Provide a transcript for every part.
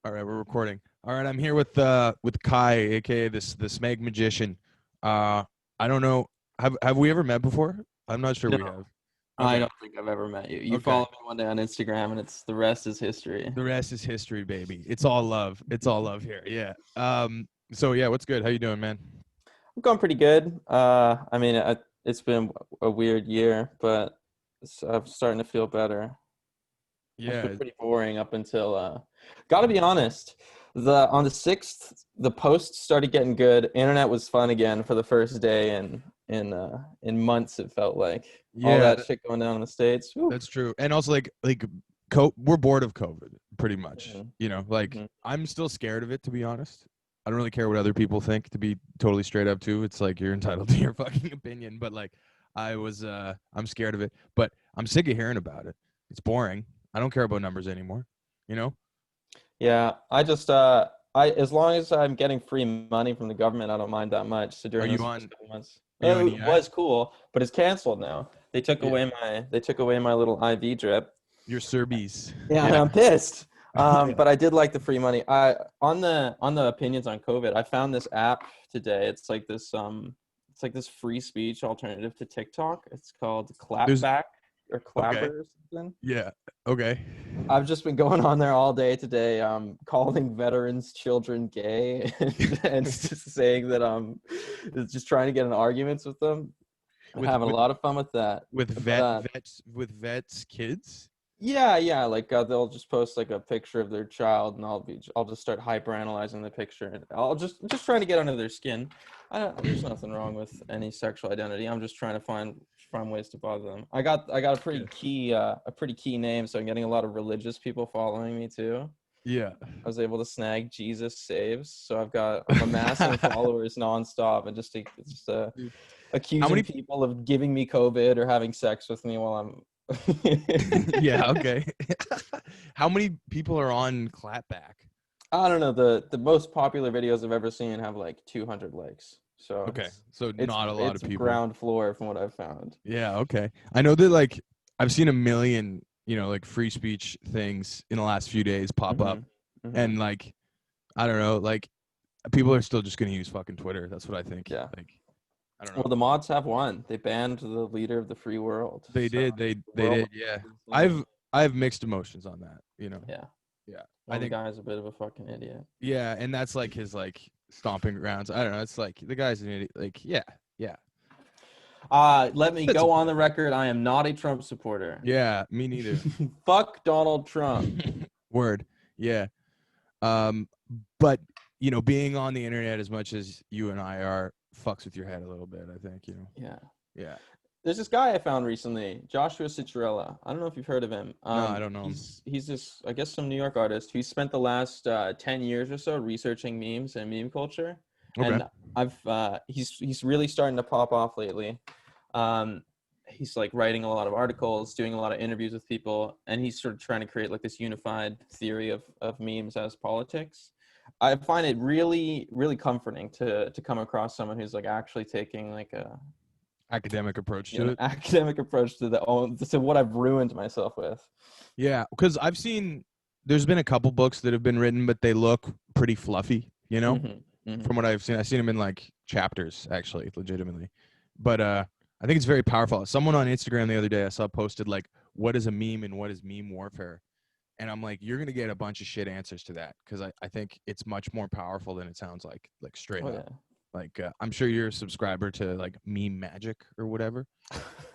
All right, we're recording. All right, I'm here with Kai, aka the Smeg Magician. I don't know. Have we ever met before? I'm not sure No, we have. I Okay. don't think I've ever met you. You Okay. followed me one day on Instagram, and it's the rest is history. The rest is history, baby. It's all love. It's all love here. Yeah. So yeah, what's good? How you doing, man? I'm going pretty good. It's been a weird year, but I'm starting to feel better. It's been Yeah. pretty boring up until. Got to be honest, the on the 6th, the posts started getting good. Internet was fun again for the first day, and in months it felt like all Yeah, that shit going down in the States. Whew. that's true. And also we're bored of COVID pretty much. Mhm, Like mhm. I'm still scared of it, to be honest. I don't really care what other people think, to be totally straight up too. It's like you're entitled to your fucking opinion, but like I'm scared of it, but I'm sick of hearing about it. It's boring. I don't care about numbers anymore, you know? Yeah, I as long as I'm getting free money from the government, I don't mind that much. So Are during you those first on couple months, are you on it EI? was cool, but it's canceled now. Yeah. They took away my little IV drip. You're Serbies. Yeah, and Yeah. I'm pissed. Yeah. But I did like the free money. I on the opinions on COVID, I found this app today. It's like this free speech alternative to TikTok. It's called There's Clapback or okay. Clapper or something. Yeah. Okay. I've just been going on there all day today, calling veterans' children gay and just saying that just trying to get in arguments with them. I'm With having a lot of fun with that. with But vets kids? yeah, like they'll just post like a picture of their child, and I'll just start hyper analyzing the picture, and I'll just trying to get under their skin. There's nothing wrong with any sexual identity. I'm just trying to find ways to bother them. I got Yeah. a pretty key name, so I'm getting a lot of religious people following me too. Yeah. I was able to snag Jesus Saves, so I'm amassing followers nonstop, and Dude, how accusing many people of giving me COVID or having sex with me while I'm. Yeah, okay. How many people are on Clapback? I don't know. The most popular videos I've ever seen have like 200 likes. So Okay. So not a lot of it's people. ground floor from what I've found. Yeah, okay. I know that like I've seen a million, like free speech things in the last few days pop up. Hmm hmm And like I don't know, like people are still just going to use fucking Twitter. That's what I think. Yeah. Like I don't Well, know. the mods have won. They banned the leader of the free world. They So did. the They world did. Yeah. is insane. I have mixed emotions on that. Yeah. Yeah. I Well, the think guy's a bit of a fucking idiot. yeah, and that's like his like stomping grounds. I don't know. It's like the guy's an idiot. Like yeah. Yeah. Let me That's go on the record. I am not a Trump supporter. yeah, me neither. Fuck Donald Trump. Word. Yeah. Um, but being on the internet as much as you and I are fucks with your head a little bit, I think. Yeah. Yeah. There's this guy I found recently, Joshua Citarella. I don't know if you've heard of him. No, I don't know him. He's this, I guess, some New York artist who spent the last 10 years or so researching memes and meme culture, Okay. and he's really starting to pop off lately. He's like writing a lot of articles, doing a lot of interviews with people, and he's sort of trying to create like this unified theory of memes as politics. I find it really, really comforting to come across someone who's like actually taking like a Academic approach to it. academic approach to what I've ruined myself with. Yeah, because there's been a couple books that have been written, but they look pretty fluffy, Hmm hmm from what I've seen them in like chapters, actually, legitimately. But I think it's very powerful. Someone on Instagram the other day I saw posted like, "What is a meme and what is meme warfare?" And I'm like, you're gonna get a bunch of shit answers to that because I think it's much more powerful than it sounds like straight Oh up. yeah. Like I'm sure you're a subscriber to like meme magic or whatever.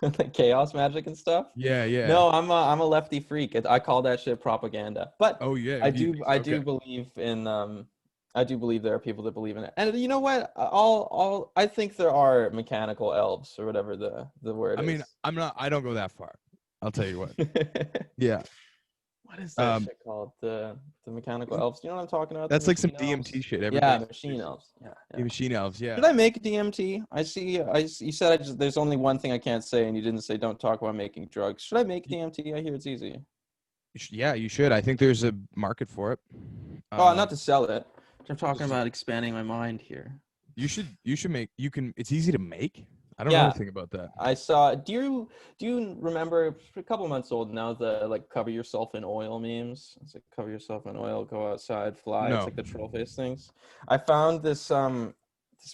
Like chaos magic and stuff. Yeah, yeah. No, I'm a lefty freak. I call that shit propaganda. But Oh yeah. You think so? I Okay. do believe in I do believe there are people that believe in it. And you know what? All I think there are mechanical elves or whatever the word I mean, is. I don't go that far. I'll tell you what. Yeah. What is that Um, shit called? The mechanical elves. You know what I'm talking about? The that's like some machine DMT elves. shit. Yeah, Everybody. machine elves. Yeah, The yeah. machine elves. Should Yeah. I make DMT? You said there's only one thing I can't say, and you didn't say don't talk about making drugs. Should I make DMT? I hear it's easy. Yeah, you should. I think there's a market for it. Oh, Um, not to sell it. I'm talking just about expanding my mind here. you should make. You can. It's easy to make. I don't know Yeah, anything about that. I saw. Do you remember a couple months old now? The like cover yourself in oil memes. It's like cover yourself in oil, go outside, fly. It's No. like the troll face things. I found this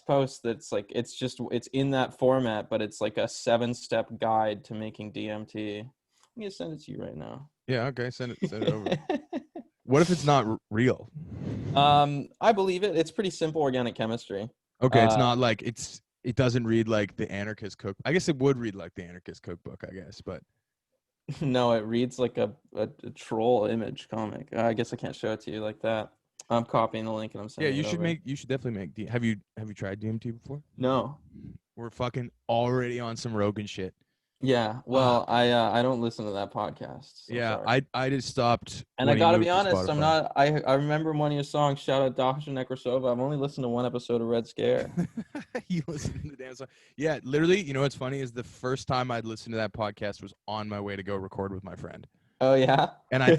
post that's like it's in that format, but it's like a 7-step guide to making DMT. I'm gonna send it to you right now. Yeah. Okay. Send it over. What if it's not real? I believe it. It's pretty simple organic chemistry. Okay, it's Uh, not like it doesn't read like the anarchist cook. I guess it would read like the anarchist cookbook, I guess, but no, it reads like a troll image comic. I guess I can't show it to you like that. I'm copying the link and I'm yeah, sending it over. you should definitely make have you tried DMT before? No. We're fucking already on some Rogan shit. Yeah. Uh Well, I don't listen to that podcast, so yeah, sorry. I just stopped And I when he gotta be moved to honest, I'm Spotify. not. I remember one of your songs. Shout out Dr. Nekrasova. I've only listened to one episode of Red Scare. You listen to the damn song. Yeah, literally, you know what's funny is the first time I'd listened to that podcast was on my way to go record with my friend. Oh yeah. And I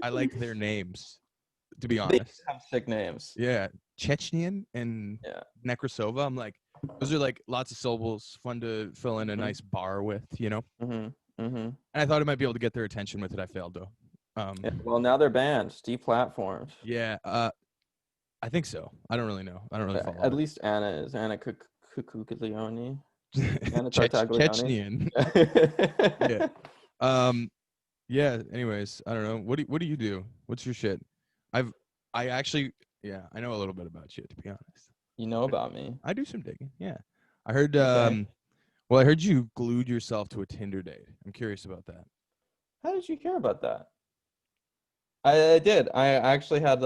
liked their names, to be They honest. have sick names. Yeah, Chechenian and Yeah. Nekrasova. I'm like, those are like lots of syllables, fun to fill in a nice bar with, you know. Mm-hmm. Mm-hmm. And I thought I might be able to get their attention with it. I failed though. Yeah, well, now they're banned, deplatformed. Yeah, I think so. I don't really know. I don't really follow At least Anna is Anna Cucuglione. Anna Tartaglione. Chechenian. Yeah. Yeah. Anyways, I don't know. What do you do? What's your shit? I actually, yeah, I know a little bit about you, to be honest. You know about me. I do some digging. Yeah. I heard. Okay. Well, I heard you glued yourself to a Tinder date. I'm curious about that. How did you hear about that? I did. I actually had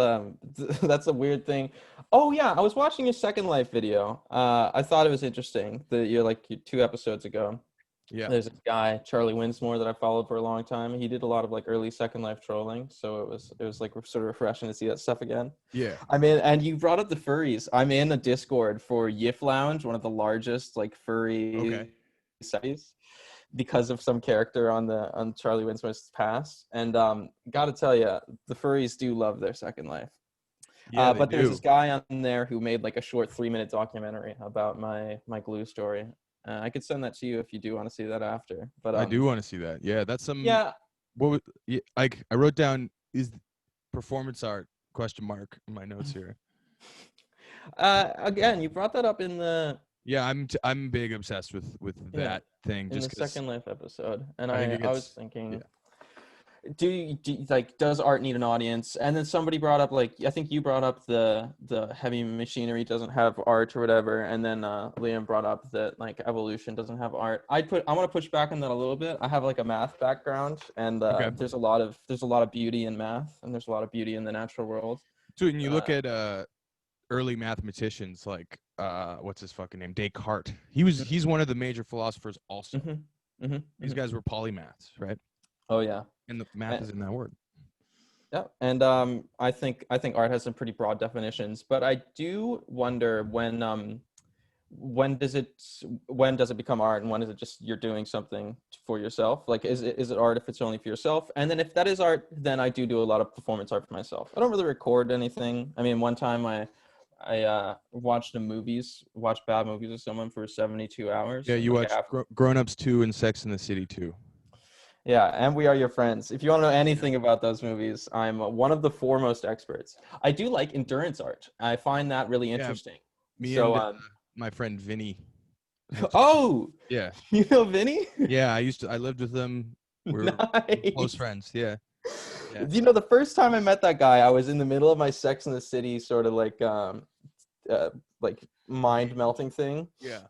that's a weird thing. Oh yeah, I was watching your Second Life video. I thought it was interesting that you're like 2 episodes ago. Yeah. There's this guy, Charlie Winsmore, that I followed for a long time. He did a lot of like early Second Life trolling, so it was like sort of refreshing to see that stuff again. Yeah. I mean, and you brought up the furries. I'm in a Discord for Yif Lounge, one of the largest like furry sites, because of some character on Charlie Winsmore's pass. And gotta tell you, the furries do love their Second Life. Yeah, But they there's do. this guy on there who made like a short 3-minute documentary about my glue story. I could send that to you if you do want to see that after. But I do want to see that. Yeah, that's some. yeah. What was, yeah, like I wrote down is performance art question mark in my notes here. Again, you brought that up in the Yeah, I'm big obsessed with Yeah, that thing in just the 'cause Second Life episode, and I think it I was gets thinking, yeah. like does art need an audience? And then somebody brought up like I think you brought up the heavy machinery doesn't have art or whatever, and then Liam brought up that like evolution doesn't have art. I want to push back on that a little bit. I have like a math background, and Okay. there's a lot of beauty in math, and there's a lot of beauty in the natural world. So when you look Uh, at early mathematicians like what's his fucking name? Descartes. mhm, He's one of the major philosophers also. mhm, mhm, These mhm. guys were polymaths, right? Oh yeah. And the math is in that word. Yeah, and I think art has some pretty broad definitions, but I do wonder when does it become art, and when is it just you're doing something for yourself? Like is it art if it's only for yourself? And then if that is art, then I do a lot of performance art for myself. I don't really record anything. I mean, one time I watched bad movies with someone for 72 hours. Yeah, you Like watched Grown Ups 2 and Sex in the City 2. Yeah, and We Are Your Friends. If you want to know anything about those movies, I'm one of the foremost experts. I do like endurance art. I find that really Yeah, interesting. me So, and my friend Vinny. oh, Yeah. you know Vinny? Yeah, I lived with him. We're close Nice. friends. Yeah. Yeah. You know, the first time I met that guy, I was in the middle of my Sex in the City sort of like mind melting thing. Yeah.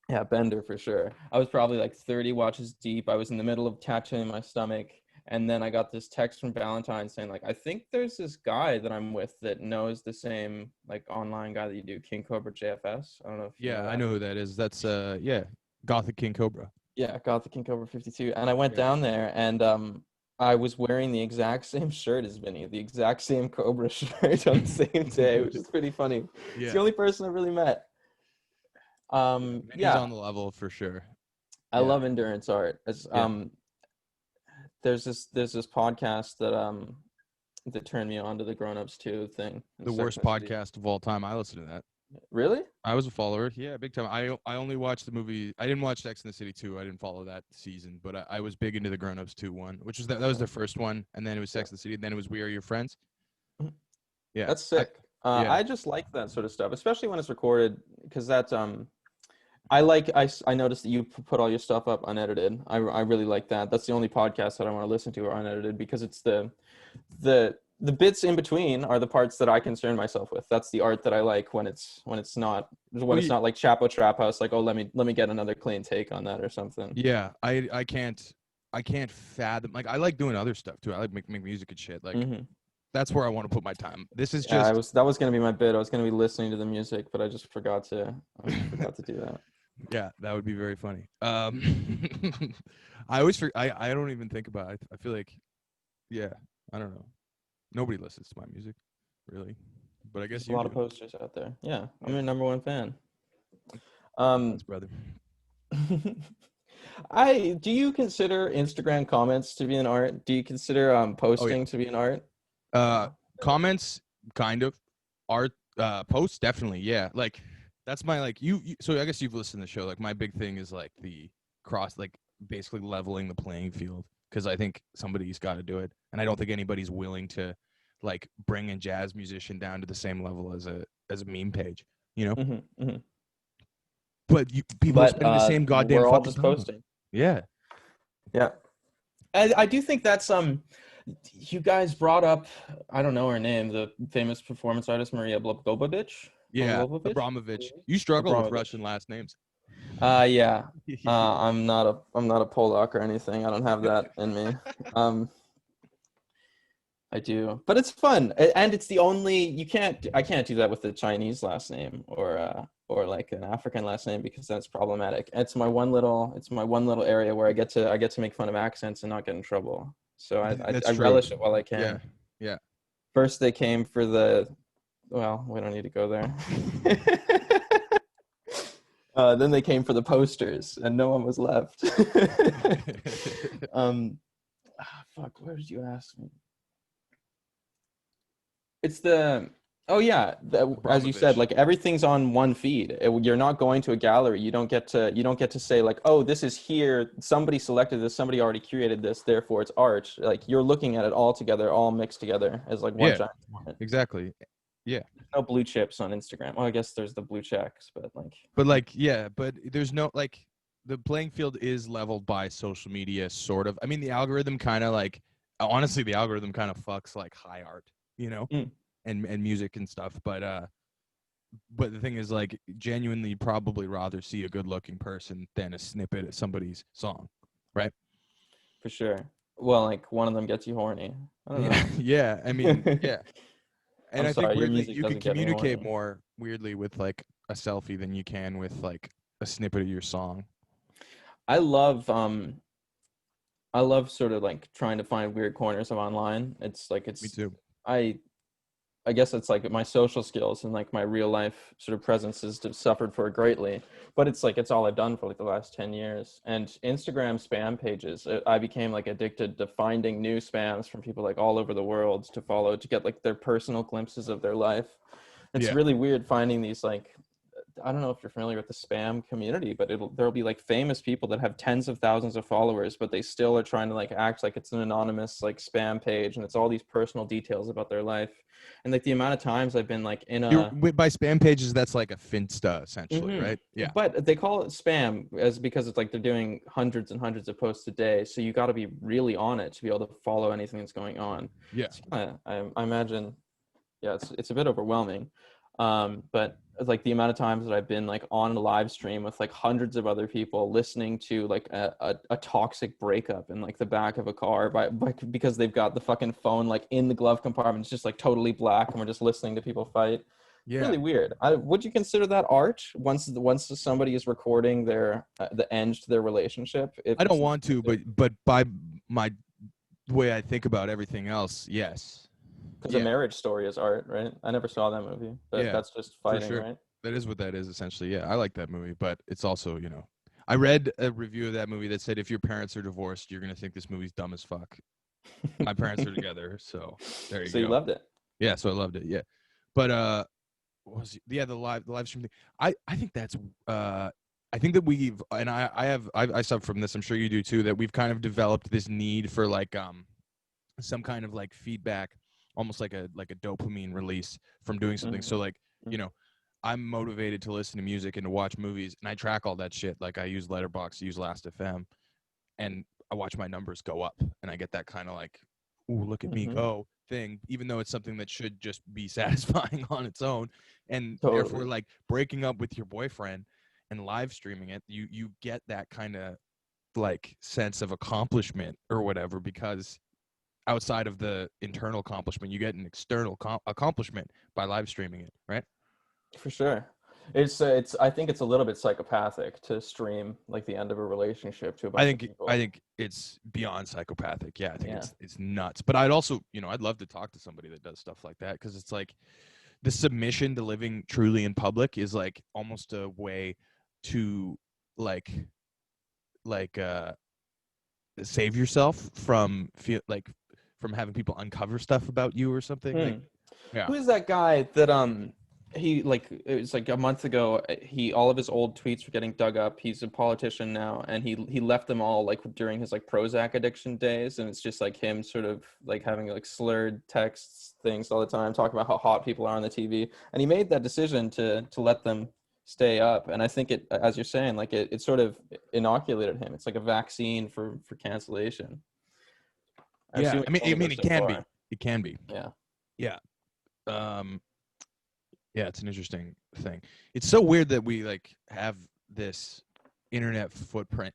Yeah, Bender for sure. I was probably like 30 watches deep. I was in the middle of tattooing my stomach. And then I got this text from Valentine saying, like, I think there's this guy that I'm with that knows the same, like, online guy that you do, King Cobra JFS. I don't know if you know Yeah, that. I know who that is. That's yeah, Gothic King Cobra. Yeah, got the King Cobra 52. And I went Yeah. down there and I was wearing the exact same shirt as Vinny, the exact same Cobra shirt on the same day, which is pretty funny. It's the Yeah. only person I've really met. Vinny's Yeah, on the level for sure. I Yeah. love endurance art. It's, Yeah. there's this podcast that turned me on to the Grown Ups 2 thing. The worst podcast of all time. I listen to that. Really? I was a follower. Yeah, big time. I only watched the movie. I didn't watch Sex and the City 2. I didn't follow that season, but I was big into the Grown Ups 2 one, which was that was the first one, and then it was Yeah. Sex and the City, and then it was We Are Your Friends. Mhm. Yeah. That's sick. Yeah. I just like that sort of stuff, especially when it's recorded, because that's I noticed that you put all your stuff up unedited. I really like that. That's the only podcast that I want to listen to are unedited because it's the bits in between are the parts that I concern myself with. That's the art that I like when it's not Well, like Chapo Trap House, like, oh, let me get another clean take on that or something. yeah. I can't fathom. Like, I like doing other stuff too. I like make music and shit. Like, Hmm. that's where I want to put my time. This is Yeah, just that was gonna be my bit. I was gonna be listening to the music, but I just forgot to do that. yeah, that would be very funny. I always I don't even think about it. I feel like, yeah, I don't know. Nobody listens to my music, really. But I There's guess a you lot of do. posters out there. Yeah, I'm Yeah. your number one fan. Thanks, Um, brother. I do you consider Instagram comments to be an art? Do you consider Oh yeah. posting to be an art? Uh, comments, kind of. Art, posts, definitely. Yeah. Like, that's my like so I guess you've listened to the show. Like, my big thing is like the cross, like basically leveling the playing field because I think somebody's got to do it, and I don't think anybody's willing to like bring a jazz musician down to the same level as a meme page. You know. Hmm. Hmm. But people are But spending the same goddamn we're all fucking just time on it. posting. Yeah. Yeah, I do think that's you guys brought up, I don't know her name, the famous performance artist Maria Blagojevich. Yeah. Blagojevich? Abramovich. You struggle with Abramovich. Russian last names. Yeah. I'm not a Polak or anything. I don't have that in me. Um, I do, but it's fun, and it's the only I can't do that with the Chinese last name or like an African last name because that's problematic. It's my one little area where I get to make fun of accents and not get in trouble. So That's I true. relish it while I Yeah. can. Yeah. First they came for the well, we don't need to go there. Then they came for the posters, and no one was left. um, fuck, where did you ask me? It's the oh yeah, as you said, Abramovich. like everything's on one feed. You're not going to a gallery. You don't get to say like, oh, this is here. Somebody selected this. Somebody already curated this. Therefore, it's art. Like you're looking at it all together, all mixed together as like one Yeah. giant moment. Exactly. Yeah. No blue chips on Instagram. Well, I guess there's the blue checks, but like But like, yeah, but there's no like the playing field is leveled by social media, sort of. I mean, the algorithm kind of like, honestly, the algorithm kind of fucks like high art, you know, mm, and music and stuff. But the thing is, like, genuinely, you'd probably rather see a good-looking person than a snippet of somebody's song, right? for sure. Well, like one of them gets you horny. I don't Yeah, yeah. I mean, know. yeah. And I'm I think sorry, your weirdly, music you can doesn't get me communicate horny. more weirdly with like a selfie than you can with like a snippet of your song. I love I love sort of like trying to find weird corners of online. Me too. I I guess it's like my social skills and like my real life sort of presence has suffered for it greatly. But it's like it's all I've done for like the last 10 years. And Instagram spam pages, I became like addicted to finding new spams from people like all over the world to follow to get like their personal glimpses of their life. It's Yeah. really weird finding these like I don't know if you're familiar with the spam community, but there'll be like famous people that have tens of thousands of followers, but they still are trying to like act like it's an anonymous like spam page, and it's all these personal details about their life. And like the amount of times I've been like in You're a by spam pages. That's like a Finsta, essentially, hmm. right? Yeah. But they call it spam as because it's like they're doing hundreds and hundreds of posts a day, so you got to be really on it to be able to follow anything that's going on. Yeah. So, I imagine yeah, it's a bit overwhelming. But like the amount of times that I've been like on a live stream with like hundreds of other people listening to like a toxic breakup in like the back of a car because they've got the fucking phone like in the glove compartment. It's just like totally black and we're just listening to people fight. It's Yeah. really weird. Would you consider that art once somebody is recording their the end to their relationship? If I don't it's not want to, but by my way I think about everything else, yes. because A Yeah. Marriage Story is art, right? I never saw that movie, but Yeah. that's just For fighting, sure. right? That is what that is essentially. Yeah, I like that movie, but it's also, I read a review of that movie that said if your parents are divorced, you're gonna think this movie's dumb as fuck. My parents are together, so there you So you go. loved it. Yeah, so I loved it. Yeah, but the live stream thing. I think that's I think that we've, and I suffer from this, I'm sure you do too, that we've kind of developed this need for like some kind of like feedback, almost like a dopamine release from doing something. Mm-hmm. So like, you know, I'm motivated to listen to music and to watch movies, and I track all that shit. Like I use Letterboxd, use Last.fm, and I watch my numbers go up, and I get that kind of like, ooh, look at me Mm-hmm. go thing, even though it's something that should just be satisfying on its own. And therefore, Totally. like breaking up with your boyfriend and live streaming it, you get that kind of like sense of accomplishment or whatever, because outside of the internal accomplishment, you get an external accomplishment by live streaming it, right? For sure. It's I think it's a little bit psychopathic to stream like the end of a relationship to a bunch of I people. think it's beyond psychopathic. Yeah, I think Yeah. it's nuts. But I'd also, I'd love to talk to somebody that does stuff like that, because it's like the submission to living truly in public is like almost a way to like like uh save yourself from from having people uncover stuff about you or something. Like, Hmm. yeah. Who is that guy that he like it was like a month ago he all of his old tweets were getting dug up. He's a politician now, and he left them all like during his like Prozac addiction days, and it's just like him sort of like having like slurred texts things all the time talking about how hot people are on the TV, and he made that decision to let them stay up. And I think it, as you're saying, like it sort of inoculated him. It's like a vaccine for cancellation. I Yeah, assume it I only mean goes it so can be. far. It can be. Yeah. Yeah. Um yeah, it's an interesting thing. It's so weird that we like have this internet footprint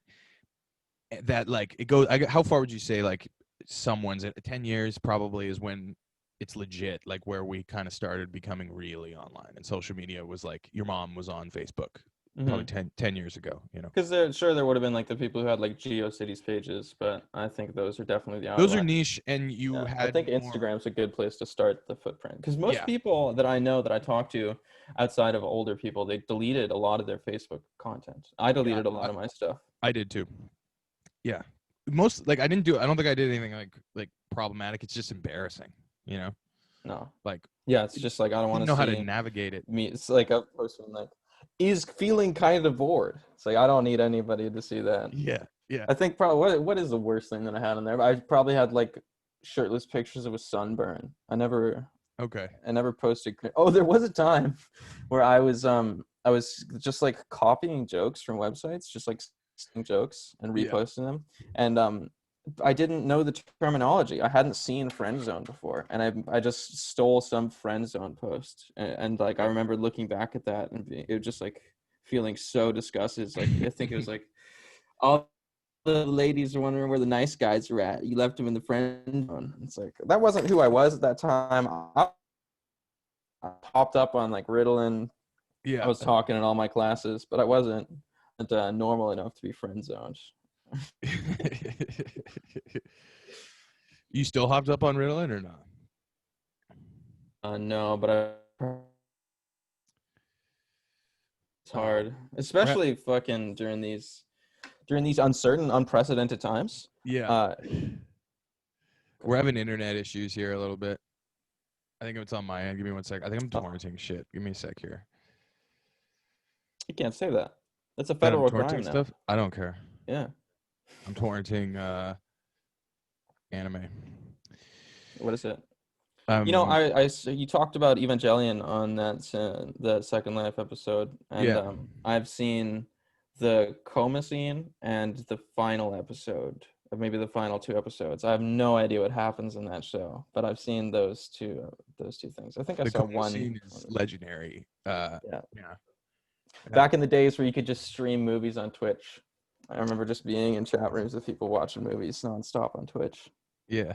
that like it goes how far would you say like someone's at 10 years probably is when it's legit, like where we kind of started becoming really online, and social media was like your mom was on Facebook probably Mm-hmm. 10 years ago, Because there would have been like the people who had like GeoCities pages, but I think those are definitely the those are outliers. niche, and you Yeah, I had think more. Instagram's a good place to start the footprint. Because most Yeah, people that I know that I talk to outside of older people, they deleted a lot of their Facebook content. I yeah, deleted a lot of my stuff. I did too. Yeah, most like I don't think I did anything like problematic. It's just embarrassing, you know, No. like Yeah, it's just like I don't want didn't to know how to see navigate it. me. It's like a person like is feeling kind of bored. It's like I don't need anybody to see that. Yeah, yeah. I think probably what is the worst thing that I had in there? I probably had like shirtless pictures of a sunburn. Okay. I never posted. Oh, there was a time where I was just like copying jokes from websites, just like stealing jokes and Yeah. reposting them. And I didn't know the terminology. I hadn't seen friend zone before, and I just stole some friend zone post. And like I remember looking back at that, and it was just like feeling so disgusted. It's like I think it was like all the ladies are wondering where the nice guys are at. You left them in the friend zone. It's like that wasn't who I was at that time. I popped up on like Ritalin. I Yeah. was talking in all my classes, but I wasn't normal enough to be friend zoned. You still hopped up on Ritalin or not? No, but it's Uh, hard, we're especially fucking during these uncertain, unprecedented times. yeah. Uh, We're having internet issues here a little bit. I think it's on my end. Give me one sec. I think I'm oh, torrenting shit. Give me a sec here. you can't say that. That's a That I'm federal crime torrenting now. stuff? I don't care. Yeah. I'm torrenting anime. What is it? You know, Um you talked about Evangelion on the Second Life episode, and yeah. I've seen the coma scene and the final episode, or maybe the final two episodes. I have no idea what happens in that show, but I've seen those two things. I think I The saw coma one. scene is legendary. Yeah. Yeah. Back in the days where you could just stream movies on Twitch. I remember just being in chat rooms with people watching movies nonstop on Twitch. Yeah.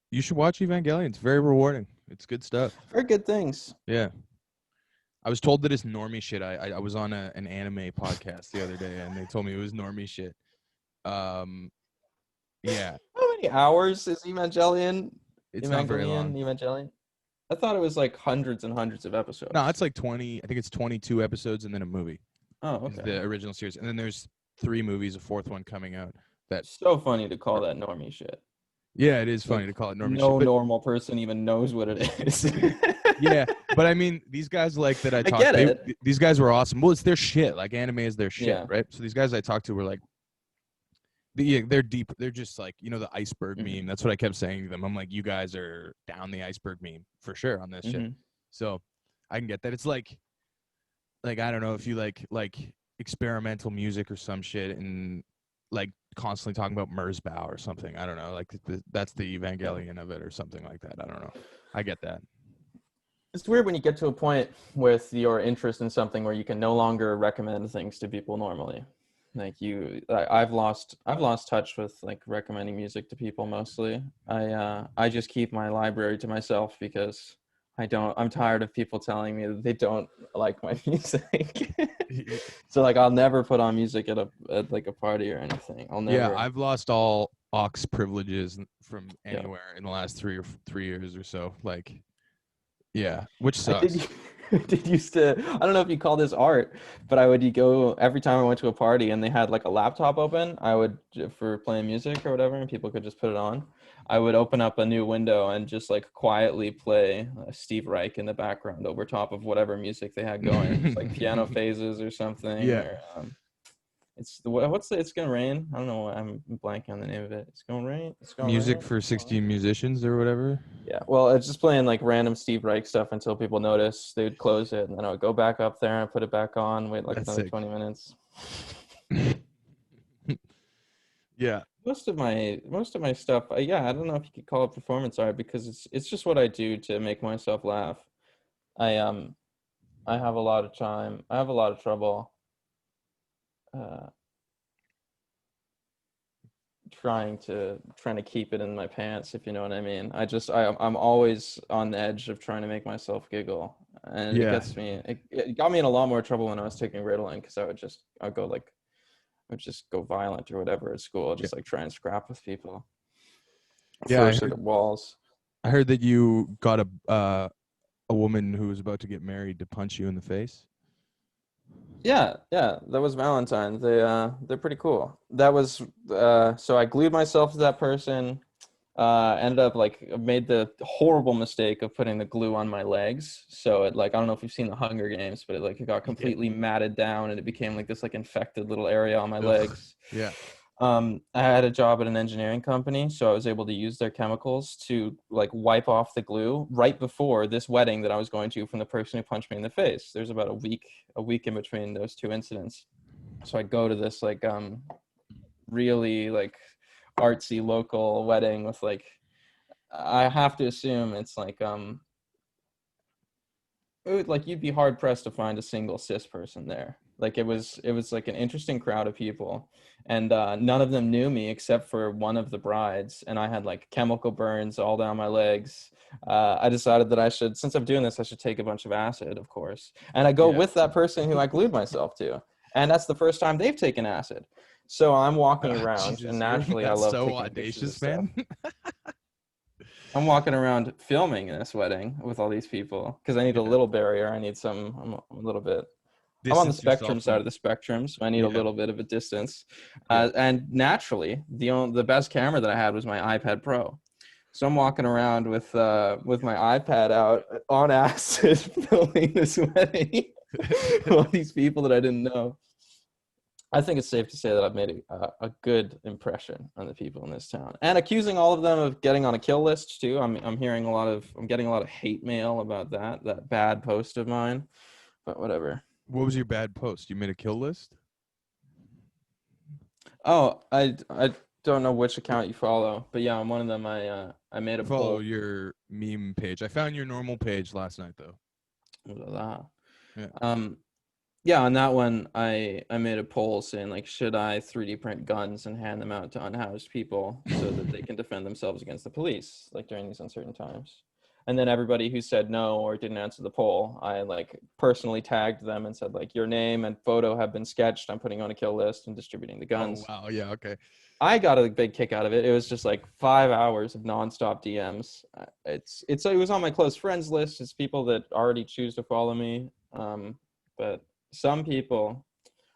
You should watch Evangelion. It's very rewarding. It's good stuff. Very good things. Yeah. I was told that it's normie shit. I was on an anime podcast the other day, and they told me it was normie shit. Yeah. How many hours is Evangelion? It's not very long. Evangelion? I thought it was like hundreds and hundreds of episodes. No, it's like 20. I think it's 22 episodes and then a movie. Oh, Is okay. the original series, and then there's 3 movies, a 4th one coming out. That So funny to call that normie shit. yeah, it is funny Like, to call it normie no shit. normal person even knows what it is. Yeah, but I mean, these guys like that I I talked. get it. These guys were awesome. Well, it's their shit. Like anime is their shit, Yeah. right? So these guys I talked to were like, yeah, they're deep. They're just like the iceberg Hmm. meme. That's what I kept saying to them. I'm like, you guys are down the iceberg meme for sure on this shit. Hmm. So I can get that. It's like I don't know if you like experimental music or some shit and like constantly talking about Merzbow or something. I don't know. Like that's the Yeah. Evangelion of it or something like that. I don't know. I get that. It's weird when you get to a point with your interest in something where you can no longer recommend things to people normally. Like I've lost touch with like recommending music to people mostly. I just keep my library to myself because I'm tired of people telling me that they don't like my music. So like I'll never put on music at like a party or anything. I'll Yeah, never. I've lost all aux privileges from Yeah. anywhere in the last 3 years or so. Like, yeah, which I sucks. did. Did used to. I don't know if you call this art, but I would go every time I went to a party and they had like a laptop open. I would for playing music or whatever, and people could just put it on. I would open up a new window and just like quietly play Steve Reich in the background over top of whatever music they had going, just like piano phases or something, Yeah, or it's gonna rain. I don't know. I'm blanking on the name of it. It's gonna rain. It's gonna music rain. for 16 musicians or whatever. Yeah, well, it's just playing like random Steve Reich stuff until people notice. They would close it, and then I would go back up there and put it back on. Wait like That's another sick. 20 minutes. Yeah, Most of my stuff, yeah, I don't know if you could call it performance art because it's just what I do to make myself laugh. I I have a lot of time. I have a lot of trouble uh, trying to keep it in my pants, if you know what I mean. I'm always on the edge of trying to make myself giggle, and yeah, it got me in a lot more trouble when I was taking Ritalin because I would just go violent or whatever at school, yeah, just like try and scrap with people, yeah. throw shit at walls. I heard that you got a woman who was about to get married to punch you in the face. Yeah, yeah, that was Valentine's. They're pretty cool. That was so I glued myself to that person. Ended up like made the horrible mistake of putting the glue on my legs. So it like I don't know if you've seen the Hunger Games, but it got Yeah. completely matted down and it became like this like infected little area on my Ugh. legs. Yeah. I had a job at an engineering company, so I was able to use their chemicals to like wipe off the glue right before this wedding that I was going to from the person who punched me in the face. There's about a week in between those two incidents. So I go to this like really like artsy local wedding with like I have to assume it's like like you'd be hard pressed to find a single cis person there. Like it was like an interesting crowd of people, and none of them knew me except for one of the brides, and I had like chemical burns all down my legs. I decided that since I'm doing this, I should take a bunch of acid, of course, and I go Yeah. with that person who I glued myself to, and that's the first time they've taken acid. So I'm walking around, and Jesus, you're naturally, I that's love so taking pictures of audacious, stuff. man. I'm walking around filming this wedding with all these people because I need a Yeah. little barrier. I'm a little bit. I'm on the Distance spectrum yourself side from. of the spectrum, so I need a Yeah. little bit of a distance. Yeah. And naturally, the best camera that I had was my iPad Pro. So I'm walking around with my iPad out on acid, filming this wedding. All these people that I didn't know. I think it's safe to say that I've made a good impression on the people in this town, and accusing all of them of getting on a kill list too. I'm getting a lot of hate mail about that bad post of mine, but whatever. What was your bad post? You made a kill list? Oh, I don't know which account you follow, but yeah, on one of them I made a Follow poll. your meme page. I found your normal page last night though. Yeah. Um, yeah, on that one I made a poll saying like, should I 3D print guns and hand them out to unhoused people so that they can defend themselves against the police like during these uncertain times? And then everybody who said no or didn't answer the poll, I like personally tagged them and said like, your name and photo have been sketched. I'm putting on a kill list and distributing the Oh guns. wow. Yeah. Okay. I got a big kick out of it. It was just like 5 hours of nonstop DMs. It was on my close friends list. It's people that already choose to follow me. But some people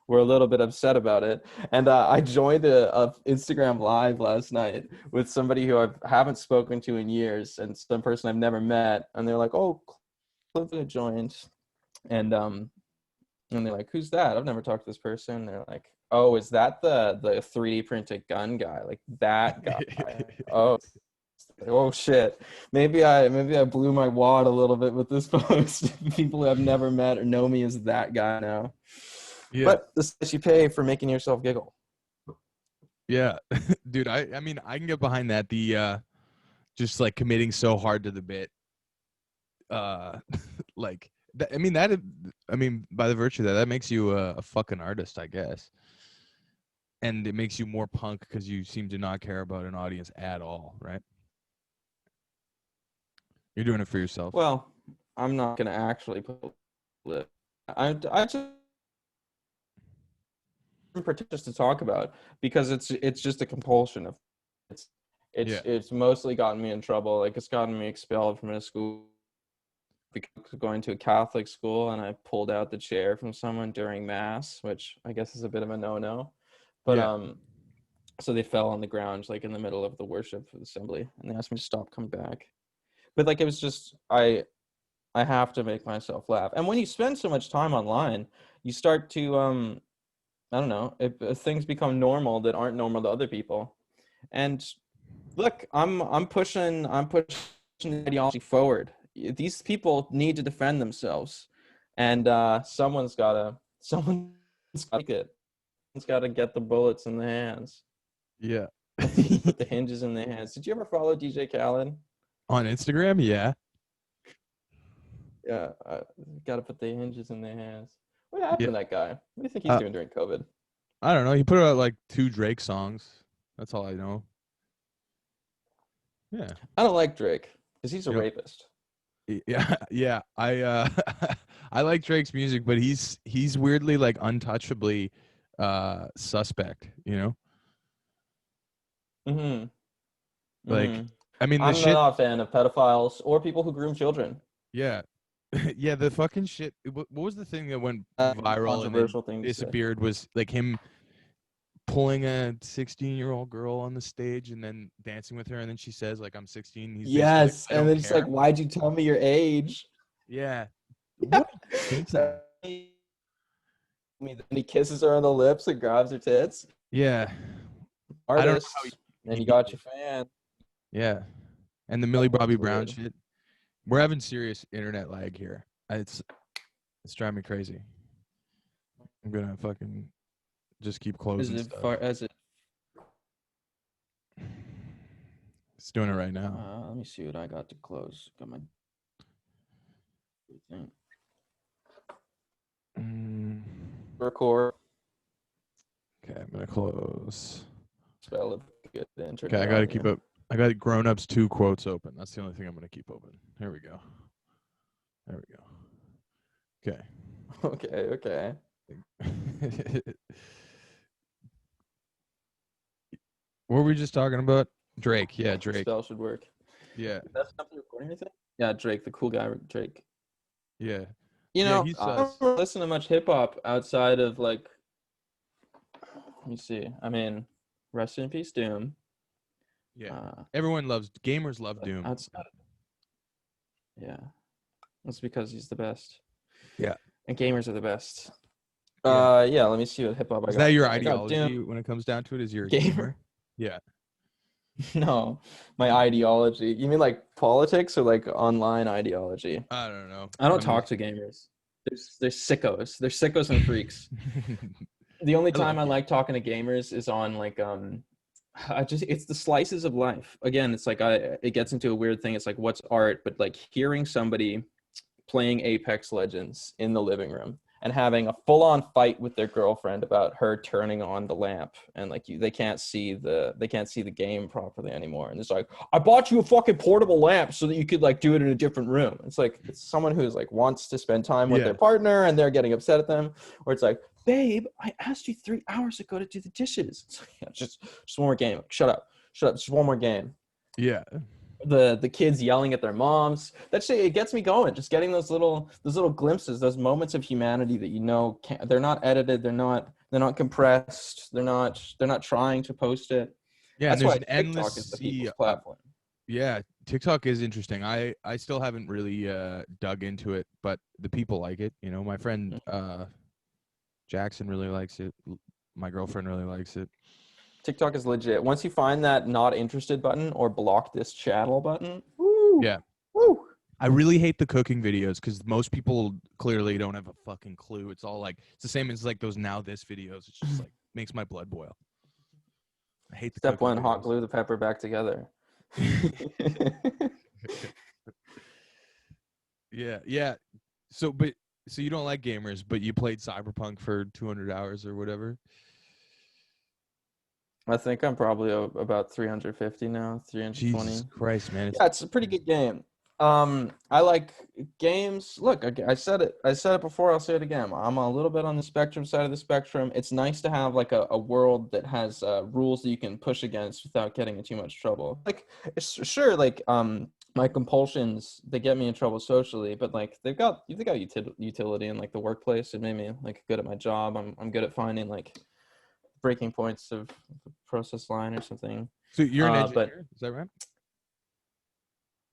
were a little bit upset about it, and I joined a Instagram live last night with somebody who I haven't spoken to in years, and some person I've never met, and they're like, "Oh, I joined, and they're like, "Who's that? I've never talked to this person." They're like, "Oh, is that the 3D printed gun guy? Like that guy?" Oh, oh shit. Maybe I blew my wad a little bit with this post. People who I've never met or know me as that guy now. Yeah. But this is you pay for making yourself giggle. Yeah. Dude, I mean, I can get behind that. The just like committing so hard to the bit. Like I mean by the virtue of that makes you a fucking artist, I guess. And it makes you more punk because you seem to not care about an audience at all, right? You're doing it for yourself. Well, I'm not gonna actually put it. I just pretentious to talk about because it's just a compulsion of it's Yeah. it's mostly gotten me in trouble. Like it's gotten me expelled from a school because going to a Catholic school, and I pulled out the chair from someone during mass, which I guess is a bit of a no-no. But Yeah. so they fell on the ground like in the middle of the worship assembly, and they asked me to stop, come back. But like it was just I have to make myself laugh. And when you spend so much time online, you start to I don't know, if things become normal that aren't normal to other people. And look, I'm pushing the ideology forward. These people need to defend themselves, and someone's gotta take it. Someone's gotta get the bullets in the hands. Yeah. Put the hinges in their hands. Did you ever follow DJ Khaled? On Instagram, yeah. Yeah, gotta put the hinges in their hands. What happened Yeah. to that guy? What do you think he's doing during COVID? I don't know. He put out like 2 Drake songs. That's all I know. Yeah. I don't like Drake because he's a You know, rapist. yeah, yeah. I like Drake's music, but he's weirdly like untouchably suspect, you know? Mm-hmm. Like Mm-hmm. I mean the I'm shit, not a fan of pedophiles or people who groom children. yeah. Yeah, the fucking shit. What was the thing that went viral and then Controversial thing to say. disappeared was like him pulling a 16-year-old girl on the stage and then dancing with her, and then she says like I'm 16. He's basically like Yes, I and don't then it's like, care. why'd you tell me your age? Yeah. Yeah. What insane. Then he kisses her on the lips and grabs her tits. Yeah. I don't know how Artist, and he you beat got it. your fan. Yeah. And the Millie Bobby It's Brown weird. shit. We're having serious internet lag here. It's driving me crazy. I'm gonna fucking just keep closing stuff. It's doing it right now. Let me see what I got to close. Got my thing. Record. Okay, I'm gonna close. Spell of good internet. Okay, I gotta keep up. I got Grown Ups 2 quotes open. That's the only thing I'm gonna keep open. Here we go. There we go. Okay. Okay. What were we just talking about? Drake. Yeah, Drake. Spell should work. Yeah. That's not the recording anything? Yeah, Drake, the cool guy, Drake. Yeah. You Yeah, know, he's I don't listen to much hip hop outside of like. Let me see. I mean, rest in peace, Doom. Yeah. Everyone loves gamers love Doom. Outside. Yeah, that's because he's the best. Yeah. And gamers are the best. Yeah. Yeah. Let me see what hip hop I got. Is that your I got ideology Doom. when it comes down to it? Is you're a Gamer? Yeah. No, my ideology. You mean like politics or like online ideology? I don't know. I don't talk to gamers. They're sickos. They're sickos and freaks. The only time I like talking to gamers is on like it's the slices of life. Again, it's like it gets into a weird thing. It's like what's art, but like hearing somebody playing Apex Legends in the living room and having a full-on fight with their girlfriend about her turning on the lamp, and like they can't see the game properly anymore, and it's like, I bought you a fucking portable lamp so that you could like do it in a different room. It's like it's someone who's like wants to spend time with their partner and they're getting upset at them, or it's like, babe, I asked you 3 hours ago to do the dishes. It's like, yeah, just one more game. Shut up, just one more game. Yeah. The kids yelling at their moms. That shit, it gets me going. Just getting those little glimpses, those moments of humanity that they're not edited, they're not compressed, they're not trying to post it. Yeah, That's and why there's an TikTok endless is the sea. people's platform. Yeah, TikTok is interesting. I still haven't really dug into it, but the people like it. You know, my friend Jackson really likes it. My girlfriend really likes it. TikTok is legit. Once you find that not interested button or block this channel button, woo, Yeah. woo. I really hate the cooking videos because most people clearly don't have a fucking clue. It's all like it's the same as like those now this videos. It's just like makes my blood boil. I hate the Step cooking one, hot videos. glue the pepper back together. Yeah, yeah. So you don't like gamers, but you played Cyberpunk for 200 hours or whatever. I think I'm probably about 350 now, Jesus 320. Christ, man! Yeah, it's a pretty good game. I like games. Look, I said it. I said it before. I'll say it again. I'm a little bit on the spectrum side of the spectrum. It's nice to have like a world that has rules that you can push against without getting in too much trouble. Like, sure, like my compulsions, they get me in trouble socially, but like they got utility in like the workplace. It made me like good at my job. I'm good at finding like breaking points of the process line or something. So you're an But engineer, is that right?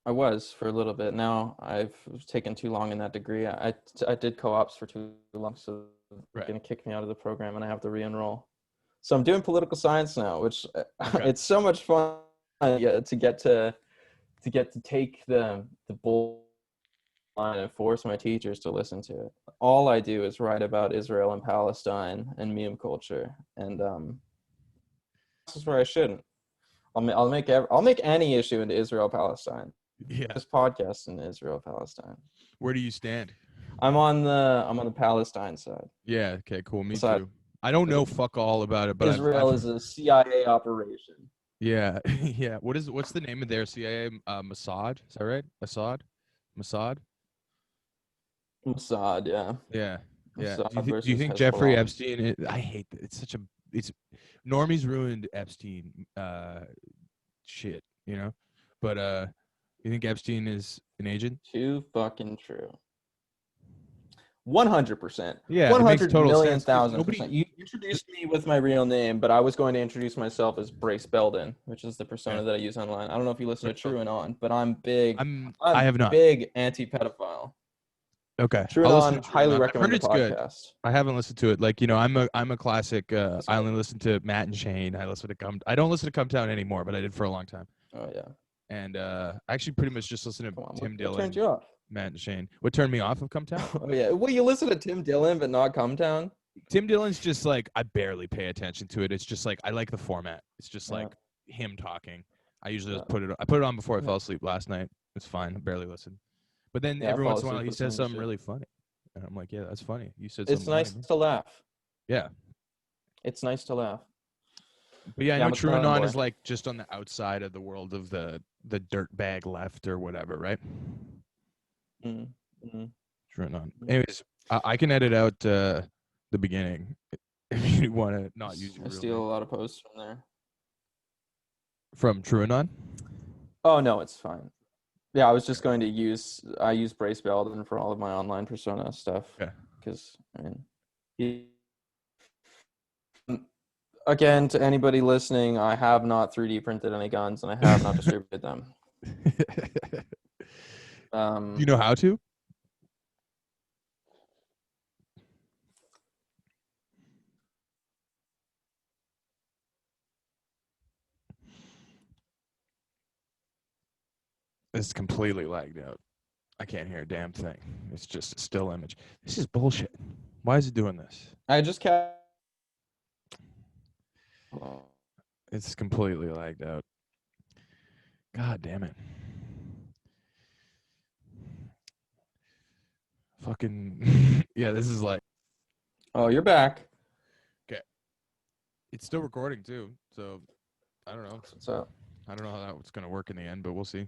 I was for a little bit. Now I've taken too long in that degree. I did co-ops for too long, so they're Right. going to kick me out of the program and I have to re-enroll. So I'm doing political science now, which Okay. it's so much fun to get to take the bull line and force my teachers to listen to it. All I do is write about Israel and Palestine and meme culture, and this is where I shouldn't. I'll make any issue into Israel Palestine. Yeah. This podcast in Israel Palestine. Where do you stand? I'm on the Palestine side. Yeah. Okay. Cool. Me Side. too. I don't know fuck all about it, but Israel is a CIA operation. yeah, yeah. What's the name of their CIA? Mossad. Is that right? Mossad. Mossad, yeah. Yeah. Yeah. Mossad Do you versus think Jeffrey Hezbollah. Epstein? I hate that. It's normies ruined Epstein. Shit. You know, but you think Epstein is an agent? Too fucking true. 100%. Yeah, it makes 100 total million sense because thousand nobody. percent. You introduced me with my real name, but I was going to introduce myself as Brace Belden, which is the persona Yeah. that I use online. I don't know if you listen to Right, True and On, but I'm I have not. big anti-pedophile. Okay, True and I'll listen On, to True and highly On. I've heard recommend the it's good. podcast. I haven't listened to it. Like, you know, I'm a classic. It's I good. only listen to Matt and Shane. I don't listen to Come Town anymore, but I did for a long time. Oh yeah. And I actually pretty much just listen to Come on. Tim What turned Dillon, you off? Matt and Shane. What turned me off of Come Town? Oh yeah. Well, you listen to Tim Dillon, but not Come Town. Tim Dillon's just like I barely pay attention to it. It's just like I like the format. It's just Yeah. like him talking. I usually just Yeah. I put it on before I Yeah. fell asleep last night. It's fine. I barely listen. But then Yeah, I every fall once in a while asleep he listening says to something shit. really funny. And I'm like, yeah, that's funny. You said It's something nice funny. to laugh. Yeah. It's nice to laugh. But yeah, I Yeah, know I'm a True and clown On boy. is like just on the outside of the world of the dirtbag left or whatever, right? Mm-hmm. True and On. Anyways, I can edit out the beginning if you want to not use your I real steal a name. lot of posts from there. From True and On? Oh no, it's fine. Yeah, I was just going to use Brace Belden for all of my online persona stuff. Okay. Because I mean, again, to anybody listening, I have not 3D printed any guns, and I have not distributed them. Do you know how to? It's completely lagged out. I can't hear a damn thing. It's just a still image. This is bullshit. Why is it doing this? I just kept. It's completely lagged out. God damn it. Fucking yeah, this is like Oh, you're back. okay. It's still recording too, so I don't know. What's up? I don't know how that's gonna work in the end, but we'll see.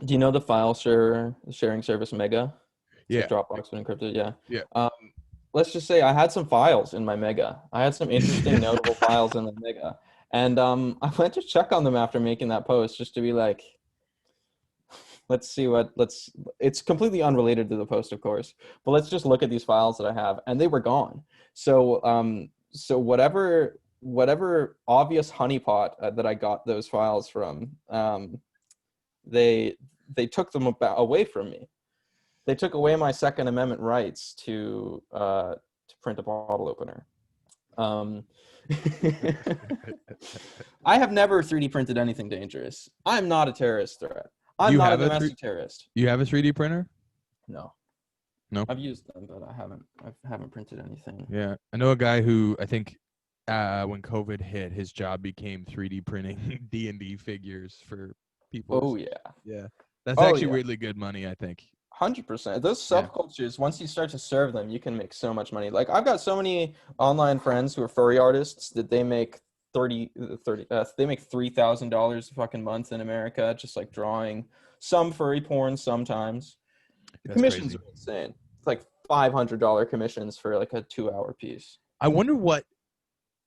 Do you know the file sharing service Mega? It's Yeah. like Dropbox but encrypted. Yeah. Yeah. Let's just say I had some files in my Mega. I had some interesting, notable files in my Mega, and I went to check on them after making that post just to be like, let's see what let's. It's completely unrelated to the post, of course, but let's just look at these files that I have, and they were gone. So whatever obvious honeypot that I got those files from, they took them away from me. They took away my Second Amendment rights to print a bottle opener. I have never 3D printed anything dangerous. I'm not a terrorist threat. I'm not a domestic terrorist. You have a 3D printer? No. No. I've used them, but I haven't printed anything. Yeah, I know a guy who I think when COVID hit, his job became 3D printing D&D figures for people. Oh yeah. Yeah, that's actually weirdly good money, I think. 100%. Those subcultures, once you start to serve them, you can make so much money. Like I've got so many online friends who are furry artists that they make they make $3,000 a fucking month in America, just like drawing some furry porn sometimes. The commissions are insane. It's like $500 commissions for like a 2-hour piece. I wonder what,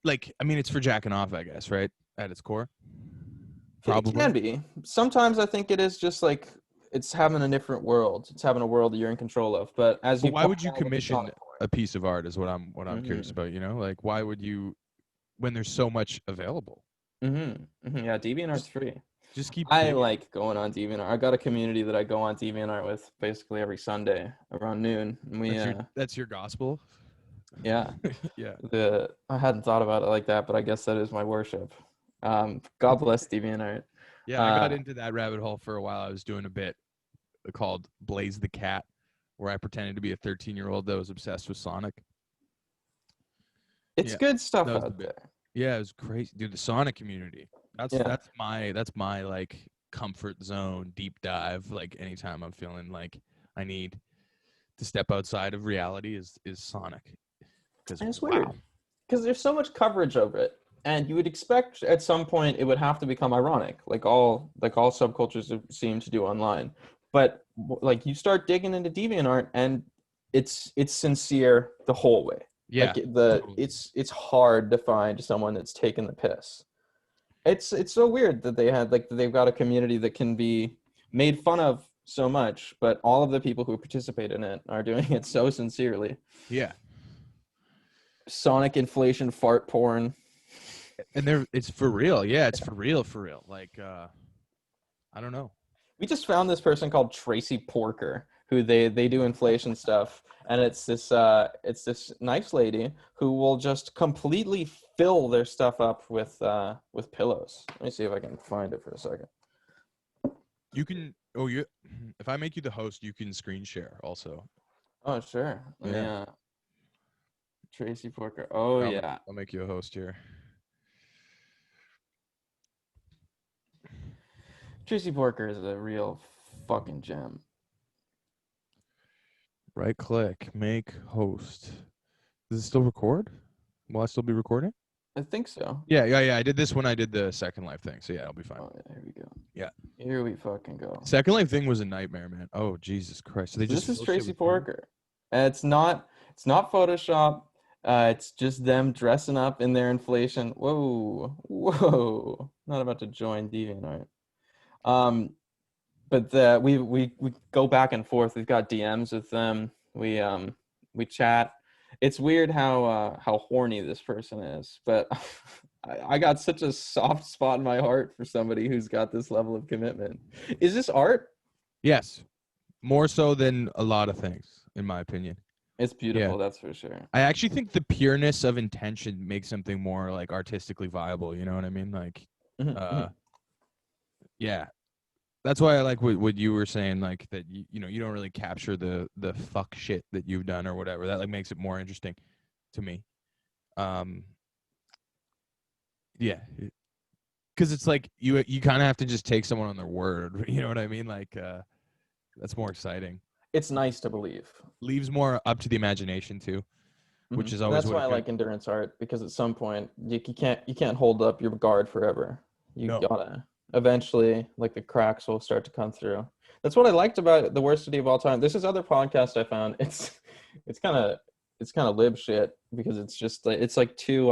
like, I mean, it's for jacking off, I guess, right? At its core. Probably. It can be. Sometimes I think it is just like it's having a different world. It's having a world that you're in control of. But why would you commission a piece of art? Is what I'm curious about. You know, like why would you, when there's so much available? Yeah, DeviantArt's free. Just keep. I like going on DeviantArt. I got a community that I go on DeviantArt with basically every Sunday around noon. And that's your gospel. Yeah. Yeah. I hadn't thought about it like that, but I guess that is my worship. God bless DeviantArt. Yeah, I got into that rabbit hole for a while. I was doing a bit called Blaze the Cat, where I pretended to be a 13-year-old that was obsessed with Sonic. It's good stuff out there. Yeah, it was crazy, dude. The Sonic community. That's my like comfort zone, deep dive. Like anytime I'm feeling like I need to step outside of reality is Sonic. And it's weird because there's so much coverage of it. And you would expect at some point it would have to become ironic, like all subcultures seem to do online. But like you start digging into DeviantArt, and it's sincere the whole way. Yeah, like it's hard to find someone that's taking the piss. It's so weird that they've got a community that can be made fun of so much, but all of the people who participate in it are doing it so sincerely. Yeah. Sonic inflation fart porn. And it's for real. Yeah, it's for real. Like, I don't know. We just found this person called Tracy Porker, who they do inflation stuff, and it's this nice lady who will just completely fill their stuff up with pillows. Let me see if I can find it for a second. You can. If I make you the host, you can screen share also. Oh sure. Yeah. Tracy Porker. I'll make you a host here. Tracy Porker is a real fucking gem. Right click, make host. Does it still record? Will I still be recording? I think so. Yeah. I did this when I did the Second Life thing, so yeah, it'll be fine. Oh, yeah, here we go. Yeah. Here we fucking go. Second Life thing was a nightmare, man. Oh, Jesus Christ. So this is Tracy Porker. It's not Photoshop. It's just them dressing up in their inflation. Whoa. Not about to join DeviantArt. But we go back and forth. We've got DMs with them. We chat. It's weird how horny this person is, but I got such a soft spot in my heart for somebody who's got this level of commitment. Is this art? Yes, more so than a lot of things, in my opinion. It's beautiful, that's for sure. I actually think the pureness of intention makes something more like artistically viable. You know what I mean? Like, yeah. That's why I like what you were saying, like that you don't really capture the fuck shit that you've done or whatever. That like makes it more interesting to me. Yeah, because it's like you kind of have to just take someone on their word. You know what I mean? Like that's more exciting. It's nice to believe. Leaves more up to the imagination too, which is always. That's why I like endurance art, because at some point you can't hold up your guard forever. Gotta. Eventually, like the cracks will start to come through. That's what I liked about The Worst City of All Time. This is other podcast I found. It's kind of lib shit, because it's like two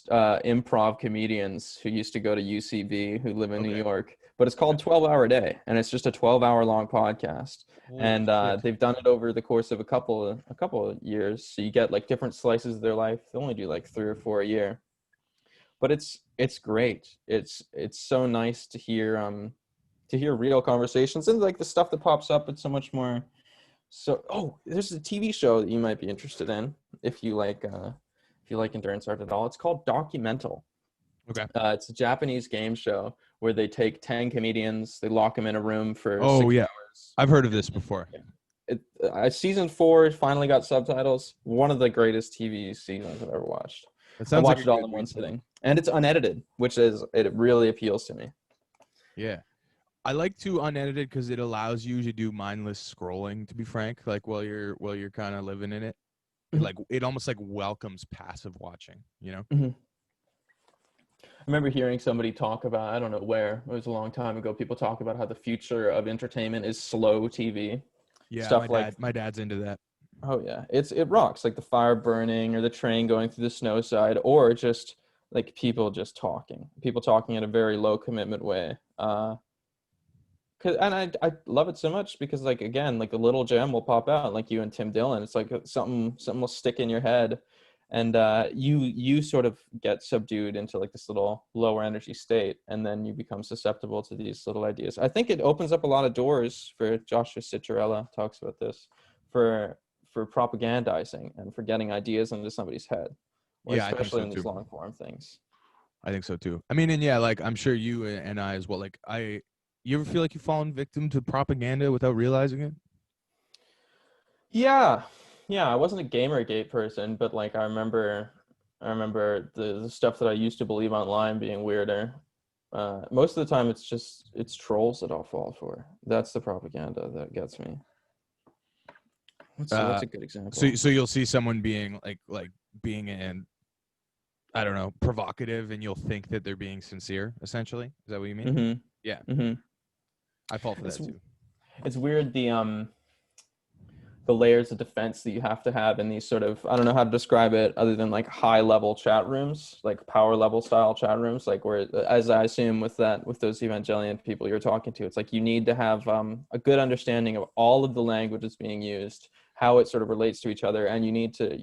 improv comedians who used to go to UCB who live in New York, but it's called 12 Hour Day, and it's just a 12-hour long podcast. And they've done it over the course of a couple of years, so you get like different slices of their life. They only do like 3 or 4 a year. but it's great. It's so nice to hear real conversations, and like the stuff that pops up, it's so much more. So there's a TV show that you might be interested in if you like endurance art at all. It's called Documental. Okay. It's a Japanese game show where they take 10 comedians, they lock them in a room for Oh 6 yeah, hours. I've heard of this before. Season 4 finally got subtitles. One of the greatest TV seasons I've ever watched. That I sounds like watched a it all good in one read too. sitting, and it's unedited, which it really appeals to me. Yeah. I like to unedited because it allows you to do mindless scrolling. To be frank, like while you're kind of living in it, it almost like welcomes passive watching. You know? Mm-hmm. I remember hearing somebody talk about, I don't know where, it was a long time ago, people talk about how the future of entertainment is slow TV. Yeah, Stuff like, my dad's into that. oh yeah, it rocks, like the fire burning or the train going through the snow side, or just like people talking in a very low commitment way. And I love it so much because, like, again, like a little gem will pop out, like you and Tim Dillon. It's like something will stick in your head, and you sort of get subdued into like this little lower energy state, and then you become susceptible to these little ideas. I think it opens up a lot of doors for Joshua Citarella talks about this for propagandizing and for getting ideas into somebody's head, Yeah, I think especially so in these too. long form things. I think so too. I mean, and yeah, like I'm sure you and I as well. Like you ever feel like you've fallen victim to propaganda without realizing it? Yeah, yeah. I wasn't a Gamergate person, but like I remember the stuff that I used to believe online being weirder. Most of the time, it's trolls that I'll fall for. That's the propaganda that gets me. What's Uh, a good so example? so you'll see someone being like being an I don't know provocative, and you'll think that they're being sincere. Essentially, is that what you mean? Yeah, Mm-hmm. Mm-hmm. I fall for It's that too. it's weird the layers of defense that you have to have in these sort of, I don't know how to describe it other than like high level chat rooms, like power level style chat rooms, like where, as I assume with those Evangelion people you're talking to, it's like you need to have a good understanding of all of the languages being used, how it sort of relates to each other, and you need to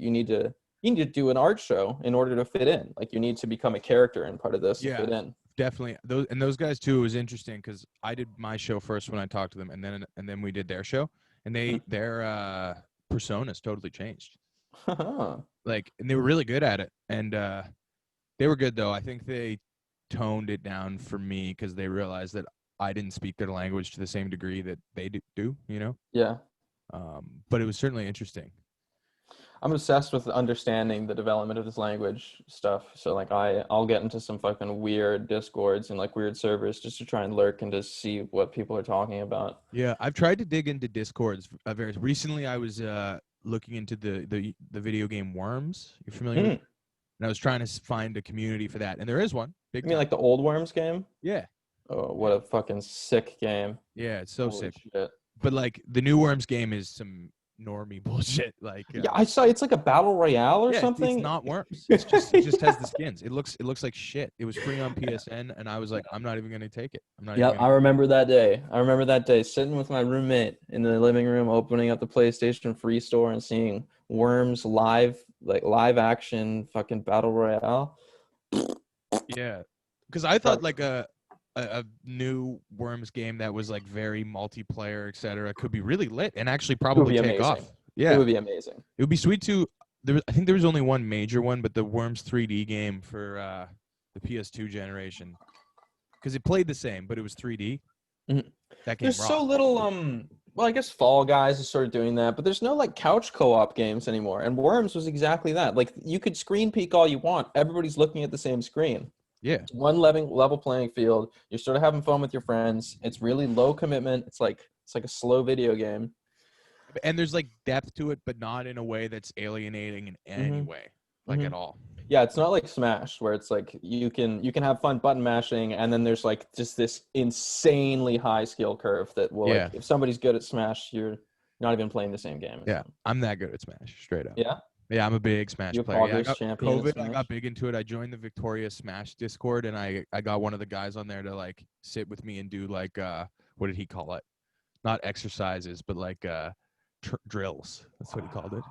do an art show in order to fit in. Like you need to become a character in part of this to Yeah, fit in. definitely. Those guys too was interesting because I did my show first when I talked to them, and then we did their show, and their personas totally changed. Like, and they were really good at it, and they were good though. I think they toned it down for me because they realized that I didn't speak their language to the same degree that they do. You know. Yeah. But it was certainly interesting. I'm obsessed with understanding the development of this language stuff. So like I'll get into some fucking weird discords and like weird servers just to try and lurk and just see what people are talking about. Yeah, I've tried to dig into discords. Very recently, I was looking into the video game Worms. You're familiar with Mm. it? And I was trying to find a community for that, and there is one, big You mean time. like the old Worms game? Yeah, Oh, what yeah, a fucking sick game. yeah. It's so Holy sick. shit. But like the new Worms game is some normie bullshit. Like, Yeah, I saw it's like a battle royale or yeah, it's something. not Worms. It just has the skins. It looks like shit. It was free on PSN, and I was like, I'm not even gonna take it. I'm not even Yeah, gonna I get it. remember that day. I remember that day sitting with my roommate in the living room, opening up the PlayStation Free store and seeing Worms live, like live action fucking battle royale. Yeah, because I thought like a new Worms game that was like very multiplayer, etc., could be really lit and actually It would probably be take amazing. off. It Yeah, would be amazing. it would be sweet to. I think there was only one major one, but the Worms 3D game for the PS2 generation, because it played the same, but it was 3D. Mhm. That game There's so rocked. little well, I guess Fall Guys is sort of doing that, but there's no like couch co-op games anymore. And Worms was exactly that. Like you could screen peek all you want. Everybody's looking at the same screen. Yeah, It's one level playing field. You're sort of having fun with your friends. It's really low commitment. It's like a slow video game. and there's like depth to it, but not in a way that's alienating in any Hmm. way, like Hmm. at all. Yeah, it's not like Smash where it's like you can have fun button mashing and then there's like just this insanely high skill curve that will like Yeah, if somebody's good at Smash, you're not even playing the same game as yeah. them. I'm that good at Smash, straight up. Yeah, Yeah, I'm a big Smash you a player. Yeah, I Poggers got champion at COVID. I got Smash. big into it. I joined the Victoria Smash Discord, and I got one of the guys on there to like sit with me and do like what did he call it? Not exercises, but like drills. That's what he called it.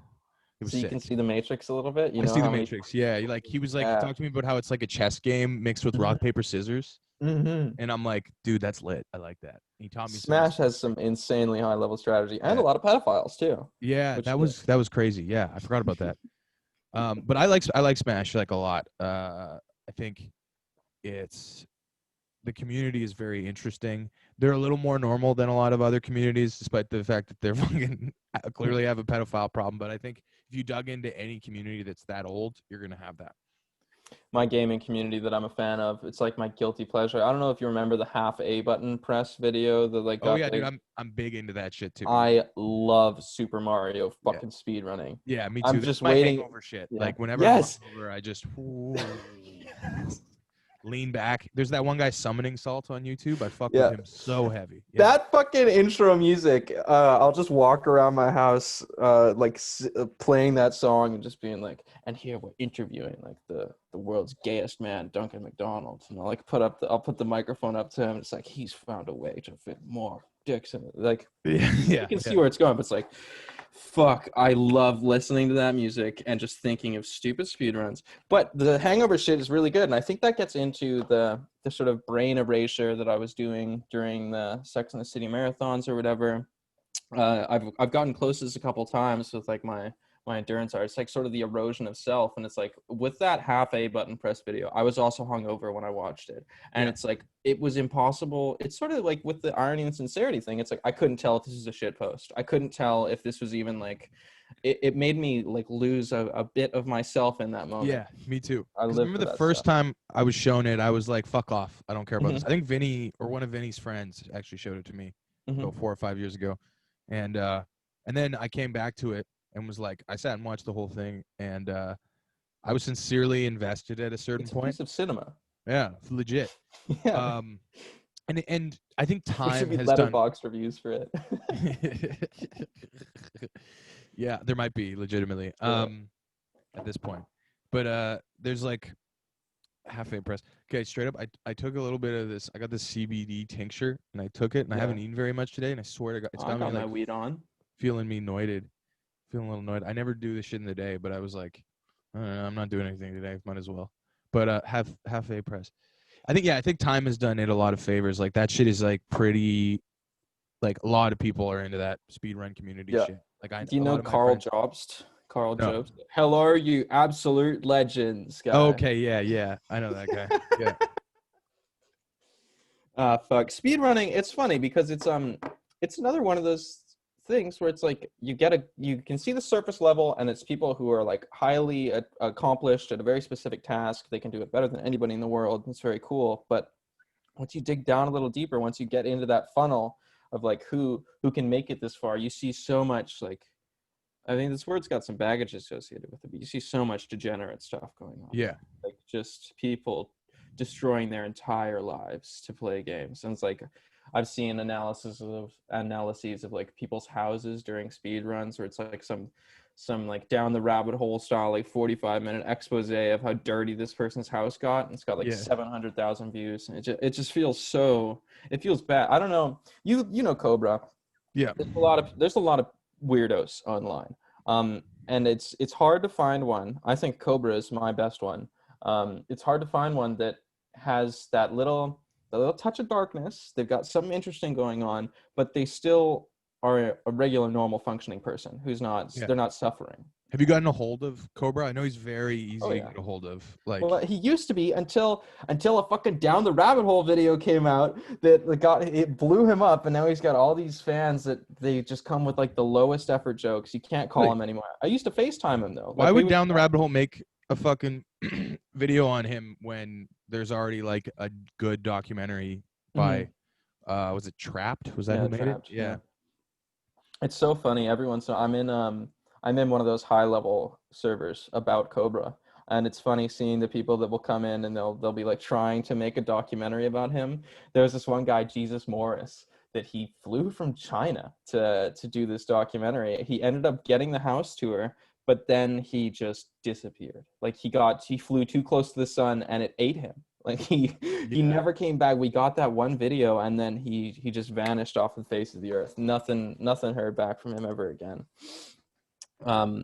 It was So you sick. can see the Matrix a little bit. You I know see the how many? Matrix. Yeah, he was like, he Yeah. talked to me about how it's like a chess game mixed with rock paper scissors, Mm-hmm. and I'm like, dude, that's lit. I like that. He taught me some. Smash has some insanely high level strategy and Yeah, a lot of pedophiles too. yeah, Which that was crazy. Yeah, I forgot about that. But I like Smash like a lot. I think it's the community is very interesting. They're a little more normal than a lot of other communities, despite the fact that they're fucking clearly have a pedophile problem. But I think if you dug into any community that's that old, you're gonna have that. my gaming community that I'm a fan of, it's like my guilty pleasure. I don't know if you remember the half A button press video that like Oh got yeah, dude, big. I'm big into that shit too. I love Super Mario Yeah, fucking speed running. yeah, me I'm too. That's just my waiting. hangover shit. Yeah. Like whenever I'm Yes. hungover, I just lean back. There's that one guy summoning salt on YouTube. I fuck with Yeah. him so heavy. Yeah, That fucking intro music, I'll just walk around my house, playing that song and just being like, and here we're interviewing like the world's gayest man, Duncan McDonald. And I'll put the microphone up to him. It's like, he's found a way to fit more dicks in it. Like, yeah, you yeah, can see yeah. where it's going, but it's like, fuck, I love listening to that music and just thinking of stupid speedruns. But the hangover shit is really good, and I think that gets into the sort of brain erasure that I was doing during the Sex and the City marathons or whatever. I've gotten close to this a couple times with like my endurance art. It's like sort of the erosion of self, and it's like with that half A button press video, I was also hungover when I watched it, and Yeah. it's like it was impossible. It's sort of like with the irony and sincerity thing. It's like I couldn't tell if this is a shit post. I couldn't tell if this was even like. It made me like lose a bit of myself in that moment. Yeah, me too. I Because live remember for the that first stuff. time I was shown it, I was like, "Fuck off! I don't care about Hmm. this." I think Vinny or one of Vinny's friends actually showed it to me Hmm. about 4 or 5 years ago, and then I came back to it and was like, I sat and watched the whole thing, and I was sincerely invested at a certain It's a point. piece of cinema. Yeah, legit. Yeah, Um, and I think there should time be has done. letterbox reviews for it. Yeah, there might be legitimately. Yeah. At this point, but there's like half a press. Okay, straight up, I took a little bit of this. I got this CBD tincture, and I took it, and I Yeah. haven't eaten very much today. And I swear to God, it's I got me got my like weed on. feeling me noited, feeling a little annoyed. I never do this shit in the day, but I was like, I don't know, I'm not doing anything today. Might as well. But half a press. I think time has done it a lot of favors. Like that shit is like pretty. Like a lot of people are into that speedrun community Yeah. shit. Like Do you a know lot of my Carl friends. Jobst? Carl No. Jobst. Hello, you absolute legends, guy. Okay, yeah, I know that guy. Yeah, Fuck. Speedrunning, it's funny because it's another one of those things where it's like you can see the surface level and it's people who are like highly accomplished at a very specific task. They can do it better than anybody in the world. It's very cool. But once you dig down a little deeper, once you get into that funnel of like who can make it this far, you see so much like I mean this word's got some baggage associated with it, but you see so much degenerate stuff going on. yeah, Like just people destroying their entire lives to play games. And it's like I've seen analyses of like people's houses during speed runs where it's like some like down the rabbit hole style like 45-minute expose of how dirty this person's house got, and it's got like yeah, 700,000 views, and it just feels so it feels bad. I don't know, you know Cobra, yeah, there's a lot of weirdos online, and it's hard to find one. I think Cobra is my best one. It's hard to find one that has that little touch of darkness. They've got something interesting going on, but they still are a regular normal funcking person who's not yeah. they're not suffering. Have you gotten a hold of Cobra? I know he's very Oh easy to yeah. get a hold of. Like, Well, he used to be until a fucking down the rabbit hole video came out that it blew him up, and now he's got all these fans that they just come with like the lowest effort jokes. You can't call really, him anymore. I used to FaceTime him though. why Like we would would. Down the Rabbit Hole make a fucking video on him when there's already like a good documentary by, Mhm. was it Trapped? Was that Yeah, who made it? trapped. Yeah. Yeah. It's so funny. So I'm in one of those high level servers about Cobra, and it's funny seeing the people that will come in and they'll be like trying to make a documentary about him. There's this one guy, Jesus Morris, that he flew from China to do this documentary. He ended up getting the house tour, but then he just disappeared. Like he flew too close to the sun and it ate him. Like he Yeah. never came back. We got that one video and then he just vanished off the face of the earth. Nothing heard back from him ever again. Um,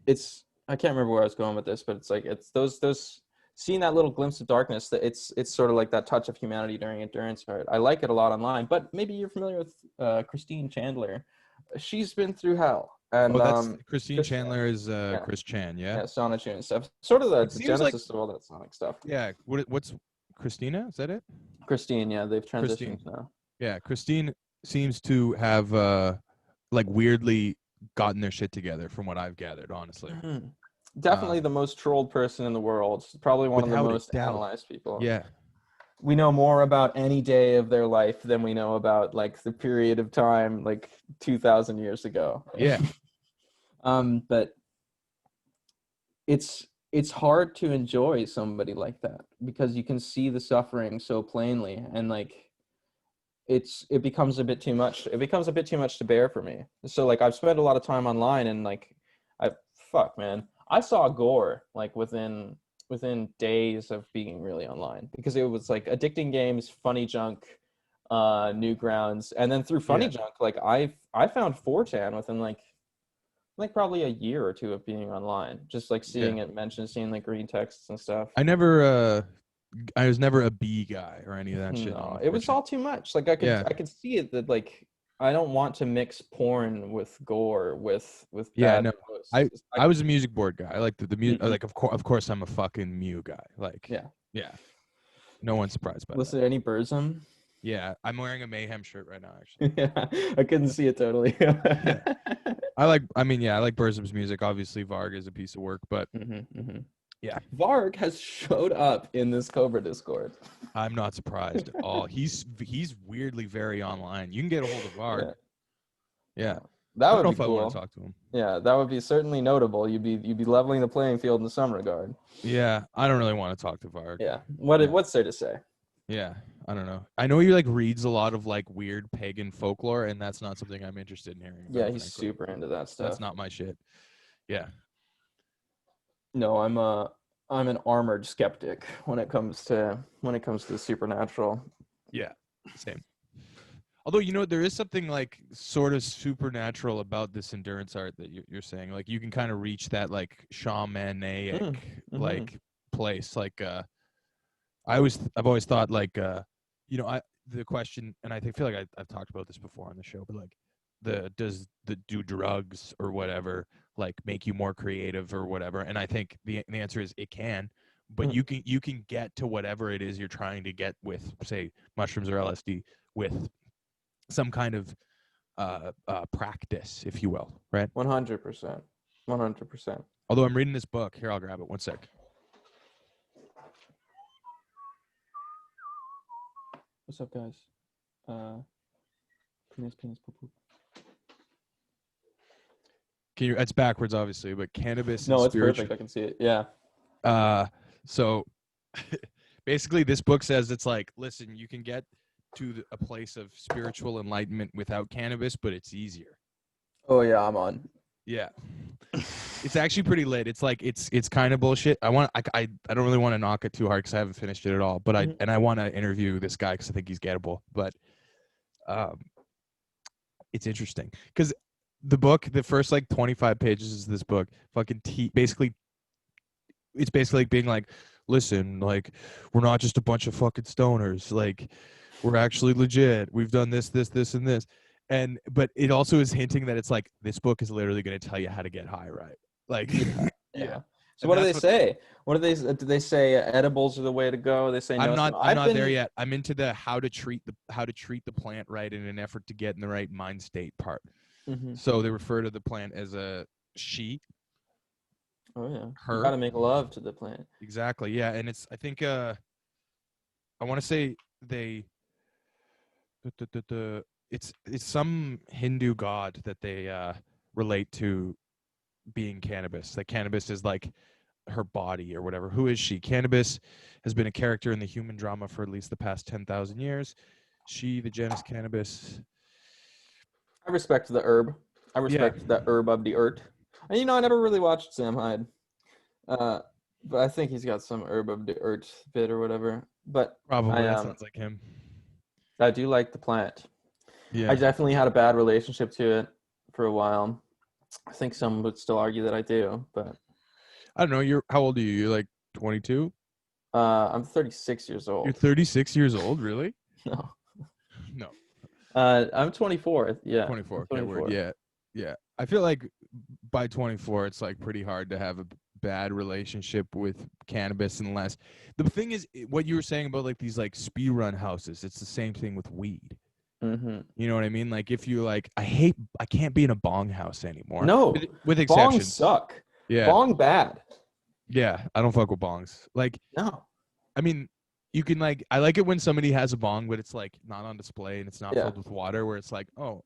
it's I can't remember where I was going with this, but it's like it's those seeing that little glimpse of darkness, that it's sort of like that touch of humanity during endurance art. I like it a lot online, but maybe you're familiar with Christine Chandler. She's been through hell, and Oh, that's Christine Chris, Chandler is yeah, Chris Chan, yeah. yeah, Sonic Tune and stuff. Sort of It the seems like genesis of all that Sonic stuff. yeah, what's Christina? Is that it? Christine, yeah, they've Christine. transitioned now. Yeah, Christine seems to have like weirdly gotten their shit together from what I've gathered, honestly. Mhm. Definitely the most trolled person in the world. Probably one of the Without a most doubt. analyzed people. Yeah. We know more about any day of their life than we know about like the period of time like 2,000 years ago. Yeah. But it's hard to enjoy somebody like that because you can see the suffering so plainly, and like it becomes a bit too much. It becomes a bit too much to bear for me. So like I've spent a lot of time online, and like I fuck man, I saw gore like within days of being really online, because it was like Addicting Games, Funny Junk, Newgrounds, and then through Funny Yeah. Junk, like I found 4chan within like probably a year or two of being online, just like Yeah. seeing it mentioned, seeing like green texts and stuff. I was never a B guy or any of that shit No, on it was 4chan. all too much. Like I could Yeah. I could see it, that like I don't want to mix porn with gore with Yeah, bad no. posts. I I was a music board guy. I like the music, Mhm. like of course I'm a fucking Mew guy. Like Yeah. yeah. No one's surprised by that. Listen to any Burzum? Yeah, I'm wearing a Mayhem shirt right now actually. Yeah, I couldn't see it totally. Yeah. I like Burzum's music. Obviously Varg is a piece of work, but yeah, Varg has showed up in this Cobra Discord. I'm not surprised at all. He's weirdly very online. You can get a hold of Varg. Yeah. Yeah. That I don't would know be if I want to cool. talk to him. Yeah, that would be certainly notable. You'd be leveling the playing field in some regard. Yeah, I don't really want to talk to Varg. Yeah. Yeah. What's there to say? Yeah, I don't know. I know he like reads a lot of like weird pagan folklore, and that's not something I'm interested in hearing Yeah, about, he's frankly. super into that That's stuff. not my shit. Yeah. No, I'm an armored skeptic when it comes to the supernatural. Yeah. Same. Although there is something like sort of supernatural about this endurance art that you're saying. Like you can kind of reach that like shamanic like place. Like I've always thought like I the question, and feel like I've talked about this before on the show, but like do drugs or whatever like make you more creative or whatever? And I think the answer is it can, but you can get to whatever it is you're trying to get with, say, mushrooms or LSD with some kind of practice, if you will, right? 100%. 100%. Although I'm reading this book. Here, I'll grab it. One sec. What's up, guys? Penis, poop, poop. It's backwards, obviously, but cannabis. No, and it's perfect. I can see it. Yeah. So basically, this book says it's like, listen, you can get to a place of spiritual enlightenment without cannabis, but it's easier. Oh yeah, I'm on. Yeah. It's actually pretty lit. It's like it's kind of bullshit. I don't really want to knock it too hard because I haven't finished it at all. But I want to interview this guy because I think he's gettable. But it's interesting because the book, the first like 25 pages of this book, fucking basically, it's basically like being like, listen, like we're not just a bunch of fucking stoners. Like we're actually legit. We've done this, and this. But it also is hinting that it's like this book is literally going to tell you how to get high, right? Like, yeah. So what do they say? What do they say? Edibles are the way to go. They say no. I'm not there yet. I'm into the how to treat the plant right in an effort to get in the right mind state part. So they refer to the plant as a she. Oh yeah. Her. You gotta make love to the plant. Exactly. Yeah, and it's I think I want to say they it's some Hindu god that they relate to being cannabis. Like cannabis is like her body or whatever. Who is she? Cannabis has been a character in the human drama for at least the past 10,000 years. She, the genus cannabis. I respect the herb. I respect the herb of the earth. And I never really watched Sam Hyde. But I think he's got some herb of the earth bit or whatever. But Probably that sounds like him. I do like the plant. Yeah. I definitely had a bad relationship to it for a while. I think some would still argue that I do, but I don't know. How old are you? You're like 22? I'm 36 years You're old. 36 years old, really? No. No, I'm 24. Yeah, I'm 24. Okay, word. 24. Yeah, yeah. I feel like by 24, it's like pretty hard to have a bad relationship with cannabis unless the thing is what you were saying about like these like speed run houses. It's the same thing with weed. Mm-hmm. You know what I mean? Like if you like, I can't be in a bong house anymore, No, with bongs exceptions. suck. Yeah, Bong bad. yeah. I don't fuck with bongs. Like, No. I mean, you can like, I like it when somebody has a bong, but it's like not on display and it's not Yeah. filled with water. Where it's like, oh,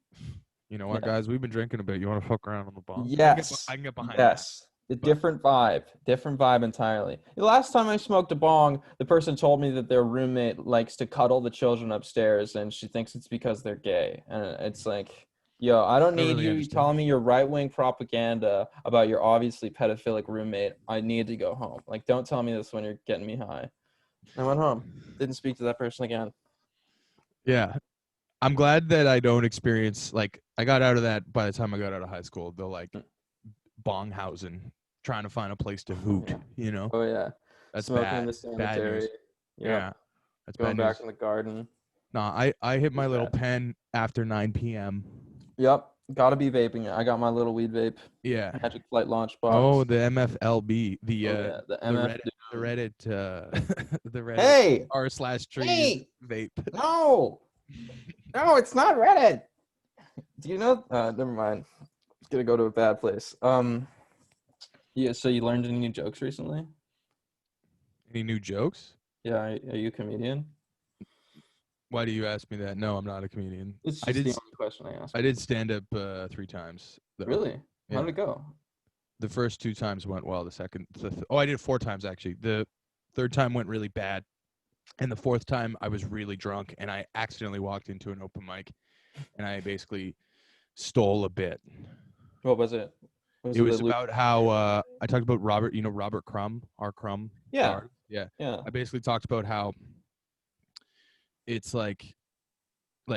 you know what, Yeah. guys, we've been drinking a bit. You want to fuck around on the bong? Yes. I can get behind that. Yes. A But different vibe. Different vibe entirely. The last time I smoked a bong, the person told me that their roommate likes to cuddle the children upstairs and she thinks it's because they're gay. And it's like, yo, I don't I don't need really you understand. telling me your right-wing propaganda about your obviously pedophilic roommate. I need to go home. Like, don't tell me this when you're getting me high. I went home. Didn't speak to that person again. Yeah, I'm glad that I don't experience like I got out of that by the time I got out of high school. The like Mm. bong housing, trying to find a place to hoot. Yeah. You know, Oh yeah. that's Smoking in bad. the Bad cemetery. news. Yep. Yeah, that's Going bad back news. in the garden. No, I hit It's my little bad. pen after 9 p.m. Yep. Gotta be vaping it. I got my little weed vape. Yeah. Magic Flight launch Oh, box. the MFLB, Oh yeah. The the MF Reddit, the Doom. Reddit, the Reddit Hey! r/trees Hey! vape. No! No, it's not Reddit. Do you know never mind. It's gonna go to a bad place. Yeah, so you learned any new jokes recently? Any new jokes? Yeah, are you a comedian? Why do you ask me that? No, I'm not a comedian. It's I just did the only question I ask. I did stand up 3 times though. Really? How Yeah. did it go? The first 2 times went well. I did 4 times actually. The third time went really bad, and the fourth time I was really drunk and I accidentally walked into an open mic, and I basically stole a bit. What was it? Was It it was the Luke? about how I talked about Robert. You know Robert Crumb, our Crumb Yeah, guard. Yeah, yeah. I basically talked about how it's like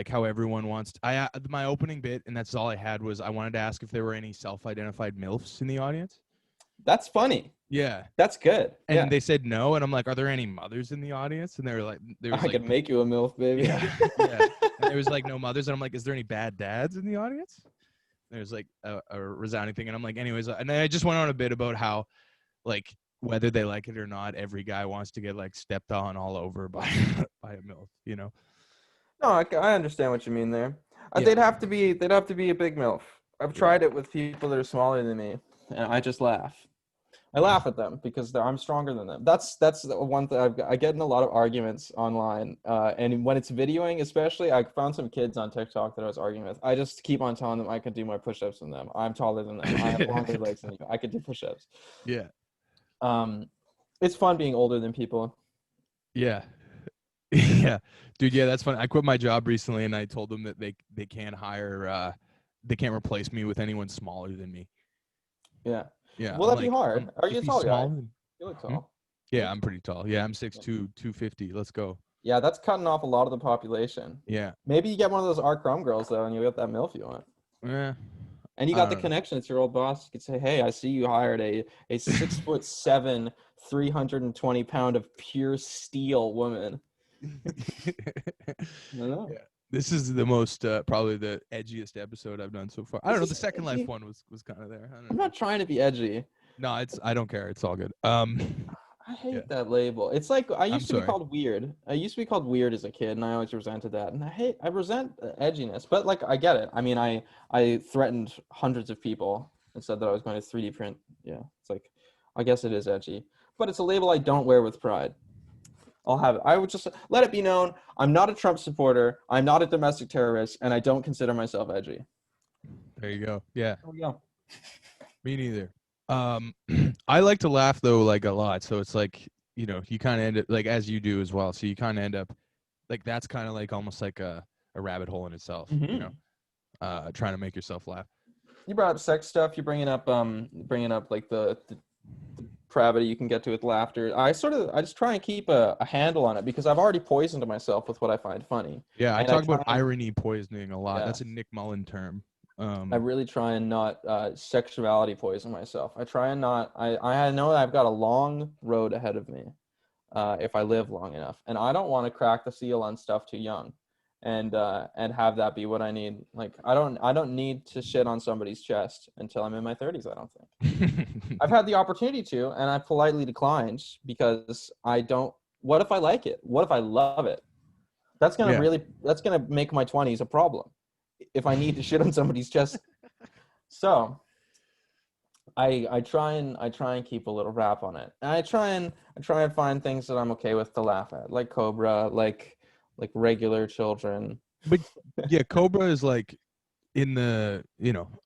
how everyone wants. My opening bit, and that's all I had was I wanted to ask if there were any self-identified milfs in the audience. That's funny. Yeah, That's good. Yeah. and they said no, and I'm like, are there any mothers in the audience? And they were like, there was I like, can make you a MILF, baby. yeah, yeah, and there was like no mothers, and I'm like, is there any bad dads in the audience? And there's like a resounding thing, and I'm like, anyways, and then I just went on a bit about how, like, whether they like it or not, every guy wants to get like stepped on all over by by a milf, you know? No, I understand what you mean there. Yeah, They'd have to be a big MILF. I've yeah, tried it with people that are smaller than me, and I just laugh. I laugh at them because I'm stronger than them. That's the one thing I get in a lot of arguments online, and when it's videoing, especially, I found some kids on TikTok that I was arguing with. I just keep on telling them I can do more push-ups than them. I'm taller than them. I have longer legs than you. I could do push-ups. yeah, It's fun being older than people. yeah. Yeah, dude. Yeah, that's fun. I quit my job recently, and I told them that they can't hire, they can't replace me with anyone smaller than me. Yeah. Yeah, Will I'm that be like, hard? Are you if a he's tall guy? small, You look hmm? tall. You Yeah, look I'm pretty tall. Yeah, I'm 6'2", 250. Let's go. Yeah, that's cutting off a lot of the population. Yeah, Maybe you get one of those R. Crumb girls though, and you get that MILF you want. yeah. And you I got the don't know. connection. It's your old boss. You could say, "Hey, I see you hired a 6'7", 320 pound of pure steel woman." I don't know. Yeah, this is the most probably the edgiest episode I've done so far. I don't This know. is The Second Life edgy. one was kind of there. I don't I'm know. not trying to be edgy. No, I don't care. It's all good. I Yeah. hate that label. It's like I I'm used to be sorry. called weird. I used to be called weird as a kid, and I always resented that. And I resent edginess. But like, I get it. I mean, I threatened hundreds of people and said that I was going to 3D print. Yeah, it's like, I guess it is edgy, but it's a label I don't wear with pride. I'll have it. I would just let it be known. I'm not a Trump supporter. I'm not a domestic terrorist, and I don't consider myself edgy. There you go. Yeah, There we go. me neither. I like to laugh though, like a lot. So it's like, you kind of end up like as you do as well. So you kind of end up like that's kind of like almost like a rabbit hole in itself. Mhm. Trying to make yourself laugh. You brought up sex stuff. You're bringing up like the depravity you can get to with laughter. I just try and keep a handle on it because I've already poisoned myself with what I find funny. Yeah, I And I talk about try and irony poisoning a lot. yeah, That's a Nick Mullen term. I really try and not sexuality poison myself. I try and not. I know I've got a long road ahead of me if I live long enough, and I don't want to crack the seal on stuff too young, and have that be what I need. Like I don't need to shit on somebody's chest until I'm in my 30s. I don't think. I've had the opportunity to, and I politely declined because I don't. What if I like it? What if I love it? That's gonna make my 20s a problem if I need to shit on somebody's chest. So I try and keep a little rap on it. And I try and find things that I'm okay with to laugh at, like Cobra, like regular children. But yeah, Cobra is like in the,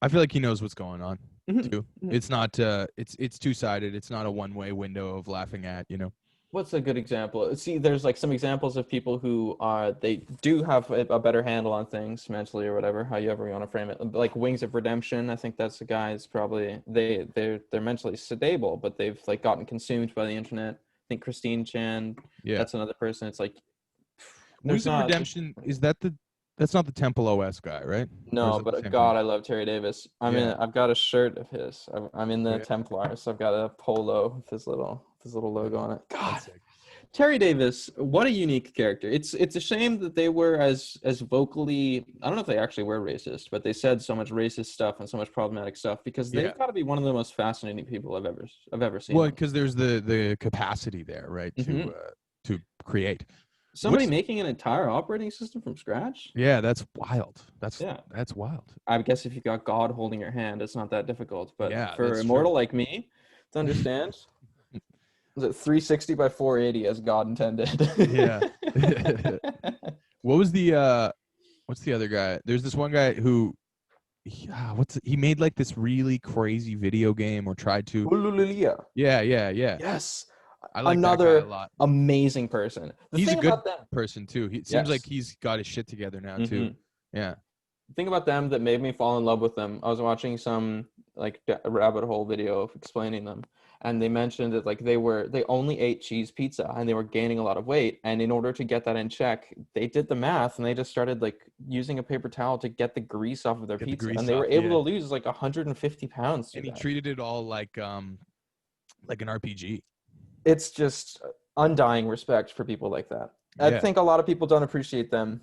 I feel like he knows what's going on too. It's not it's two-sided. It's not a one-way window of laughing at, What's a good example? See, there's like some examples of people who they do have a better handle on things mentally or whatever, however you want to frame it. Like Wings of Redemption, I think that's the guys probably they're mentally stable, but they've like gotten consumed by the internet. I think Christine Chan, that's another person. It's like Wings of Redemption, that's not the Temple OS guy, right? No, but God, I love Terry Davis. I've got a shirt of his. I'm in the Templars. I've got a polo with his little logo on it. God, Terry Davis, what a unique character. It's a shame that they were as vocally. I don't know if they actually were racist, but they said so much racist stuff and so much problematic stuff because they've got to be one of the most fascinating people I've ever seen. Well, because there's the capacity there, right, to create. Somebody making an entire operating system from scratch? Yeah, that's wild. That's wild. I guess if you got God holding your hand, it's not that difficult. But for a mortal like me to understand, was it 360 by 480 as God intended? Yeah. What was what's the other guy? There's this one guy who he made like this really crazy video game or tried to. Yeah. Yes. I like another that guy a lot. Amazing person. He's a good person too. He seems like he's got his shit together now too. Yeah. The thing about them that made me fall in love with them, I was watching some like rabbit hole video explaining them, and they mentioned that like they only ate cheese pizza and they were gaining a lot of weight, and in order to get that in check, they did the math and they just started like using a paper towel to get the grease off of their pizza, and they were able to lose like 150 pounds. And he treated it all like an RPG. It's just undying respect for people like that. I think a lot of people don't appreciate them.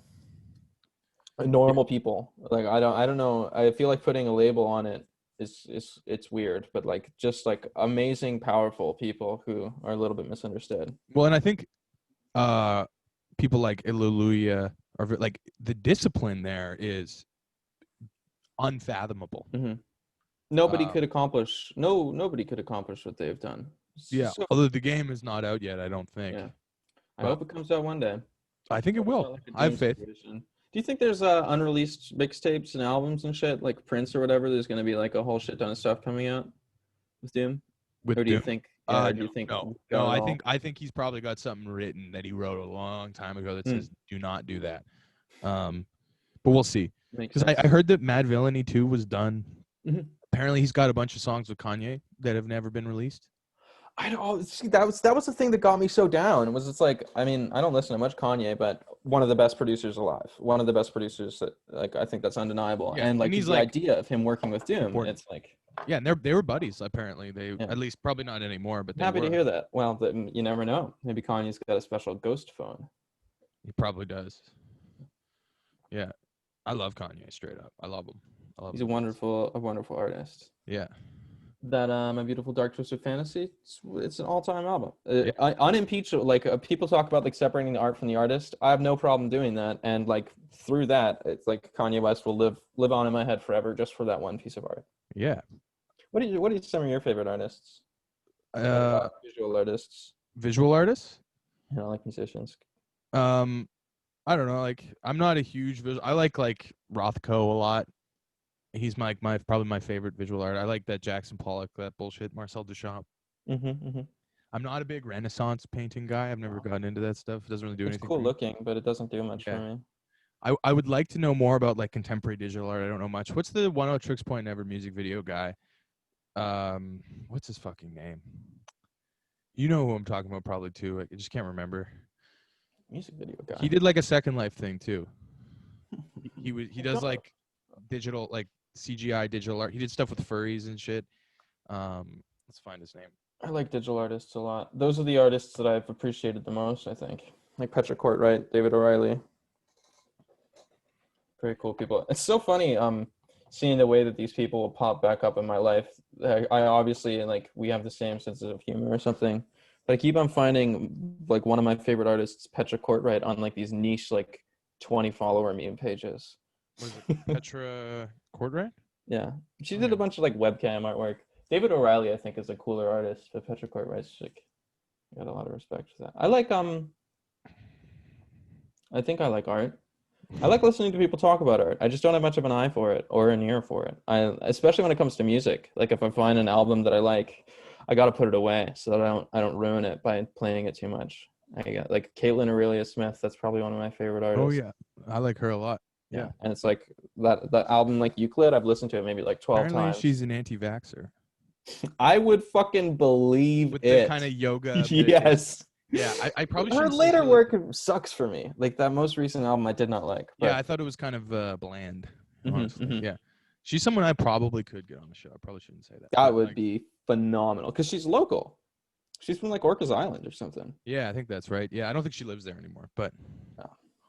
Normal people, like I don't know. I feel like putting a label on it it's weird, but like just like amazing, powerful people who are a little bit misunderstood. Well, and I think people like Illulia are like the discipline there is unfathomable. Nobody could accomplish what they've done. Yeah, although the game is not out yet, I don't think. Yeah. I hope it comes out one day. I think it will. I have faith. Do you think there's unreleased mixtapes and albums and shit like Prince or whatever? There's going to be like a whole shit ton of stuff coming out with Doom. Or do you think? No. I think he's probably got something written that he wrote a long time ago that says do not do that. But we'll see. Because I heard that Mad Villainy 2 was done. Apparently, he's got a bunch of songs with Kanye that have never been released. I don't see that was the thing that got me so down. It was it's like, I mean, I don't listen to much Kanye, but one of the best producers alive. One of the best producers that like I think that's undeniable. Yeah, and like the idea of him working with Doom, it's like and they were buddies apparently. They at least probably not anymore, but they happy to hear that. Well, you never know. Maybe Kanye's got a special ghost phone. He probably does. Yeah. I love Kanye straight up. I love him. He's a wonderful artist. Yeah. That My Beautiful Dark Twisted Fantasy, it's an all-time album. Unimpeachable. Like people talk about like separating the art from the artist. I have no problem doing that, and like through that, it's like Kanye West will live on in my head forever just for that one piece of art. Yeah. What are some of your favorite artists? Visual artists. Visual artists? Like musicians. I don't know. Like I'm not a huge visual. I like Rothko a lot. He's probably my favorite visual art. I like that Jackson Pollock, that bullshit, Marcel Duchamp. I'm not a big Renaissance painting guy. I've never gotten into that stuff. It doesn't really do anything. It's cool looking, but it doesn't do much for me. I would like to know more about like contemporary digital art. I don't know much. What's the 106 Point Never music video guy? What's his fucking name? You know who I'm talking about probably too. I just can't remember. Music video guy. He did like a Second Life thing too. He does like digital, like CGI digital art. He did stuff with furries and shit. Let's find his name. I like digital artists a lot. Those are the artists that I've appreciated the most, I think. Like Petra Courtwright, David O'Reilly. Very cool people. It's so funny seeing the way that these people will pop back up in my life. I obviously, like, we have the same sense of humor or something. But I keep on finding, like, one of my favorite artists, Petra Courtwright, on, like, these niche, like, 20 follower meme pages. What is it? Petra Courtwright? Yeah. She did a bunch of, like, webcam artwork. David O'Reilly, I think, is a cooler artist, but Petra Courtwright's, like, I got a lot of respect for that. I think I like art. I like listening to people talk about art. I just don't have much of an eye for it or an ear for it. Especially when it comes to music. Like if I find an album that I like, I got to put it away so that I don't ruin it by playing it too much. I got like Caitlin Aurelia Smith. That's probably one of my favorite artists. Oh yeah, I like her a lot. Yeah, and it's like that album, like Euclid. I've listened to it maybe like 12 Apparently times. she's an anti-vaxxer. I would fucking believe with it. The kind of yoga. Yes. Yeah, I probably her later work sucks for me. Like that most recent album, I did not like. But... Yeah, I thought it was kind of bland. Honestly, yeah, she's someone I probably could get on the show. I probably shouldn't say that. That would be phenomenal because she's local. She's from like Orcas Island or something. Yeah, I think that's right. Yeah, I don't think she lives there anymore, but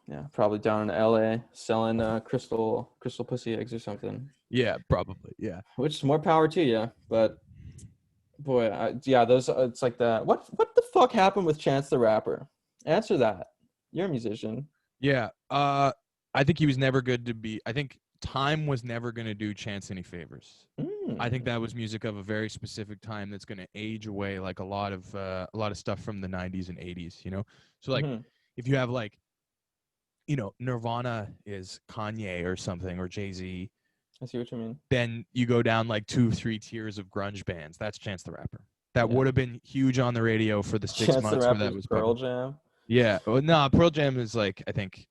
yeah, probably down in LA selling crystal pussy eggs or something. Yeah, probably. Yeah, which is more power to you, but. Boy, yeah, those. It's like that. What the fuck happened with Chance the Rapper? Answer that. You're a musician. Yeah. I think he was never good to be. I think time was never going to do Chance any favors. I think that was music of a very specific time that's going to age away, like a lot of stuff from the 90s and 80s. You know, so like if you have like, you know, Nirvana is Kanye or something or Jay-Z. I see what you mean. Then you go down like 2-3 tiers of grunge bands. That's Chance the Rapper. That would have been huge on the radio for the 6 months where that was Pearl Jam. Yeah. Well, no, Pearl Jam is like, I think.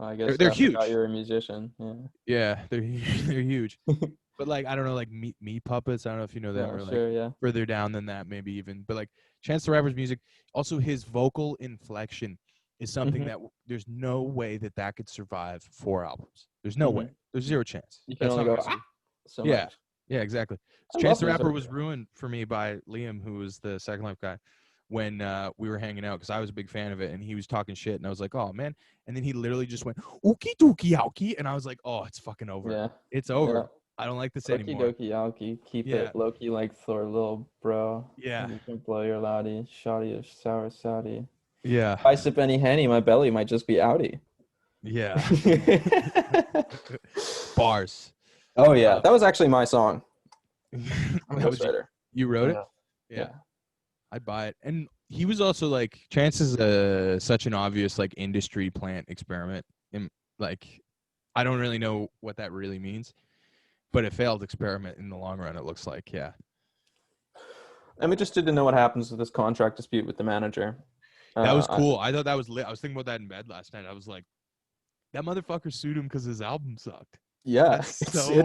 I guess they're huge. You're a musician. Yeah, they're huge. But like, I don't know, like Meat Puppets. I don't know if you know them or like further down than that, maybe even. But like Chance the Rapper's music, also his vocal inflection is something that there's no way that could survive 4 albums. There's no way. There's zero chance. You can only go so much. Yeah, exactly. Chance the Rapper was ruined for me by Liam, who was the Second Life guy, when we were hanging out because I was a big fan of it, and he was talking shit, and I was like, oh man. And then he literally just went ookie dookie yowkie, and I was like, oh, it's fucking over. Yeah, it's over. Yeah. I don't like this anymore. Okie dokie yowkie, keep it low-key like Thor, little bro. Yeah. You can blow your loudy, shawty, sour Saudi. Yeah. If I sip any Henny, my belly might just be outie. Yeah. Bars. Oh yeah, that was actually my song. I'm a ghostwriter. You wrote it? Yeah. I'd buy it. And he was also like, Chance is such an obvious like industry plant experiment. And like, I don't really know what that really means, but a failed experiment in the long run, it looks like. Yeah. I'm interested to know what happens with this contract dispute with the manager. That was cool. I thought that was lit. I was thinking about that in bed last night. I was like, that motherfucker sued him because his album sucked. Yeah, it's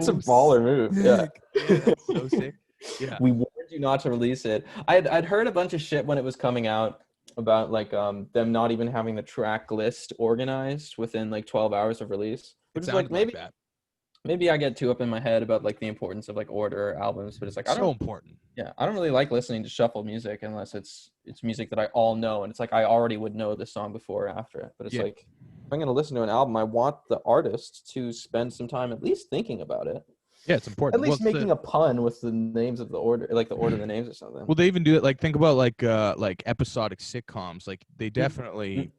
a baller move. Yeah, that's so sick. Yeah, we warned you not to release it. I'd heard a bunch of shit when it was coming out about like them not even having the track list organized within like 12 hours of release. Which is like maybe I get too up in my head about like the importance of like order albums, but it's like so important. Yeah, I don't really like listening to shuffle music unless it's music that I all know, and it's like I already would know this song before or after it. But it's like if I'm gonna listen to an album, I want the artist to spend some time at least thinking about it. Yeah, it's important. At least making a pun with the names of the order, like the order of the names or something. Well, they even do it. Like think about like episodic sitcoms. Like they definitely.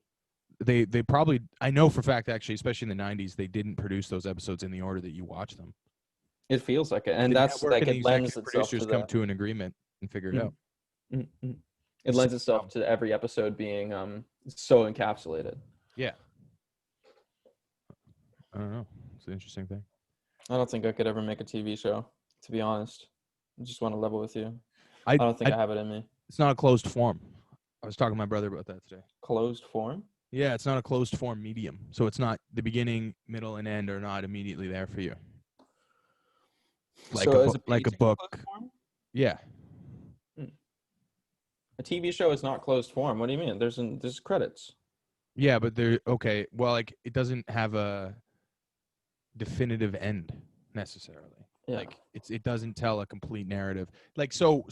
They probably, I know for a fact actually, especially in the 90s, they didn't produce those episodes in the order that you watch them. It feels like it, and that's like it lends itself to come to an agreement and figure it out. It lends itself to every episode being so encapsulated. Yeah. I don't know. It's an interesting thing. I don't think I could ever make a TV show, to be honest. I just want to level with you. I don't think I have it in me. It's not a closed form. I was talking to my brother about that today. Closed form? Yeah, it's not a closed form medium. So it's not the beginning, middle, and end are not immediately there for you. Like a book. Yeah. A TV show is not closed form. What do you mean? There's credits. Yeah, but well, like it doesn't have a definitive end necessarily. Yeah. Like it doesn't tell a complete narrative. Like so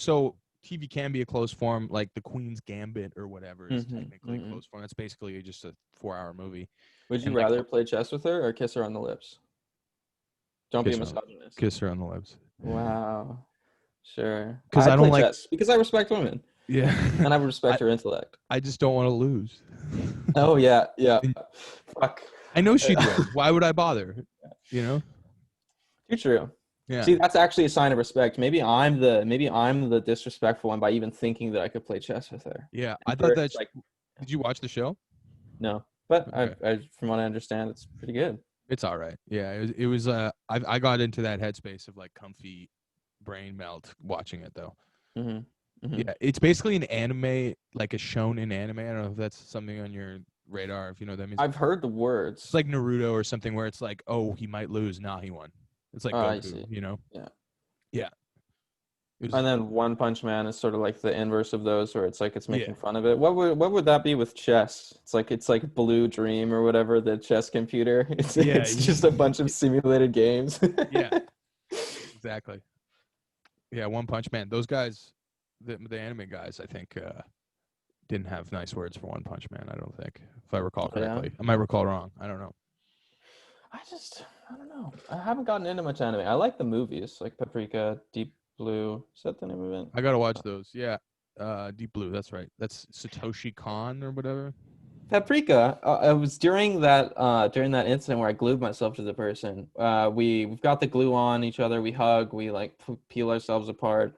TV can be a closed form, like The Queen's Gambit or whatever is technically a closed form. That's basically just a 4-hour movie. Would you And like rather play chess with her or kiss her on the lips? Don't be a misogynist. kiss her on the lips. Wow. Sure. Because I I'd don't play like. chess because I respect women Yeah. and I respect her intellect. I just don't want to lose. Oh yeah, yeah. And Fuck. I know she'd win. Why would I bother? You know? Too true. Yeah. See, that's actually a sign of respect. Maybe I'm the disrespectful one by even thinking that I could play chess with her. Yeah. And I thought that. like, Did you watch the show? no, but Okay. I from what I understand, it's pretty good. It's all right. Yeah. It was. I got into that headspace of like comfy brain melt watching it though. Yeah. It's basically an anime, like a shonen anime. I don't know if that's something on your radar. If you know what that means. I've heard the words. It's like Naruto or something where it's like, oh, he might lose. Nah, he won. It's like I Goku, see. you know? Yeah. Yeah. And then One Punch Man is sort of like the inverse of those, where it's like it's making Yeah. fun of it. What would that be with chess? It's like Blue Dream or whatever, the chess computer. It's just a bunch of simulated games. Yeah. Exactly. Yeah, One Punch Man. Those guys, the anime guys, I think didn't have nice words for One Punch Man. I don't think, if I recall correctly. Yeah. I might recall wrong. I don't know. I don't know. I haven't gotten into much anime. I like the movies, like Paprika, Deep Blue. Is that the name of it? I gotta watch those. Yeah. Deep Blue. That's right. That's Satoshi Kon or whatever. Paprika. It was during that incident where I glued myself to the person. We've got the glue on each other. We hug. We like peel ourselves apart,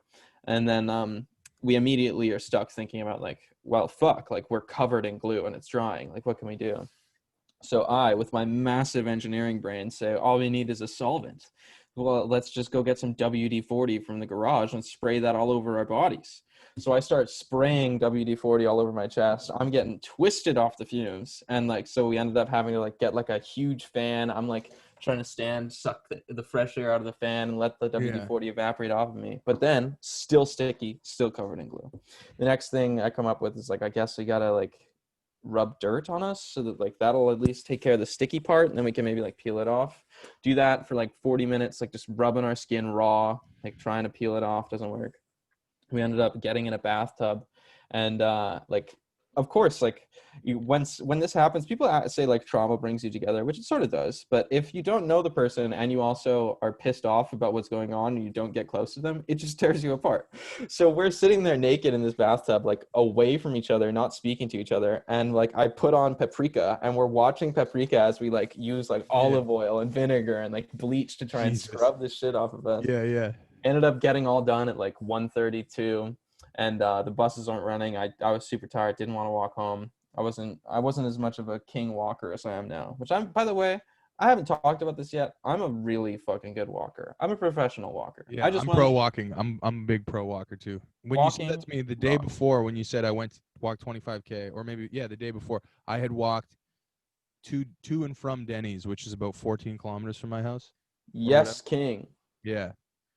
and then we immediately are stuck thinking about like, well, fuck, like we're covered in glue and it's drying. Like, what can we do? So I, with my massive engineering brain, say all we need is a solvent. Well, let's just go get some WD-40 from the garage and spray that all over our bodies. So I start spraying WD-40 all over my chest. I'm getting twisted off the fumes. And like, so we ended up having to like get like a huge fan. I'm like trying to suck the fresh air out of the fan and let the WD-40 evaporate off of me. But then still sticky, still covered in glue. The next thing I come up with is like, I guess we gotta like rub dirt on us so that like that'll at least take care of the sticky part, and then we can maybe like peel it off. Do that for like 40 minutes, like just rubbing our skin raw, like trying to peel it off. Doesn't work. We ended up getting in a bathtub, and like of course, like when this happens, people say like trauma brings you together, which it sort of does. But if you don't know the person and you also are pissed off about what's going on and you don't get close to them, it just tears you apart. So we're sitting there naked in this bathtub, like away from each other, not speaking to each other. And like I put on Paprika and we're watching Paprika as we like use like olive oil and vinegar and like bleach to try and scrub this shit off of us. Yeah. Ended up getting all done at like 1:32, and the buses aren't running. I was super tired, didn't want to walk home. I wasn't as much of a king walker as I am now, which I'm, by the way, I haven't talked about this yet. I'm a really fucking good walker. I'm a professional walker. Yeah, I'm pro walking. I'm a big pro walker too. When you said that to me the day before, when you said I went to walk 25K, or maybe the day before, I had walked to and from Denny's, which is about 14 kilometers from my house. Yes, king. Yeah.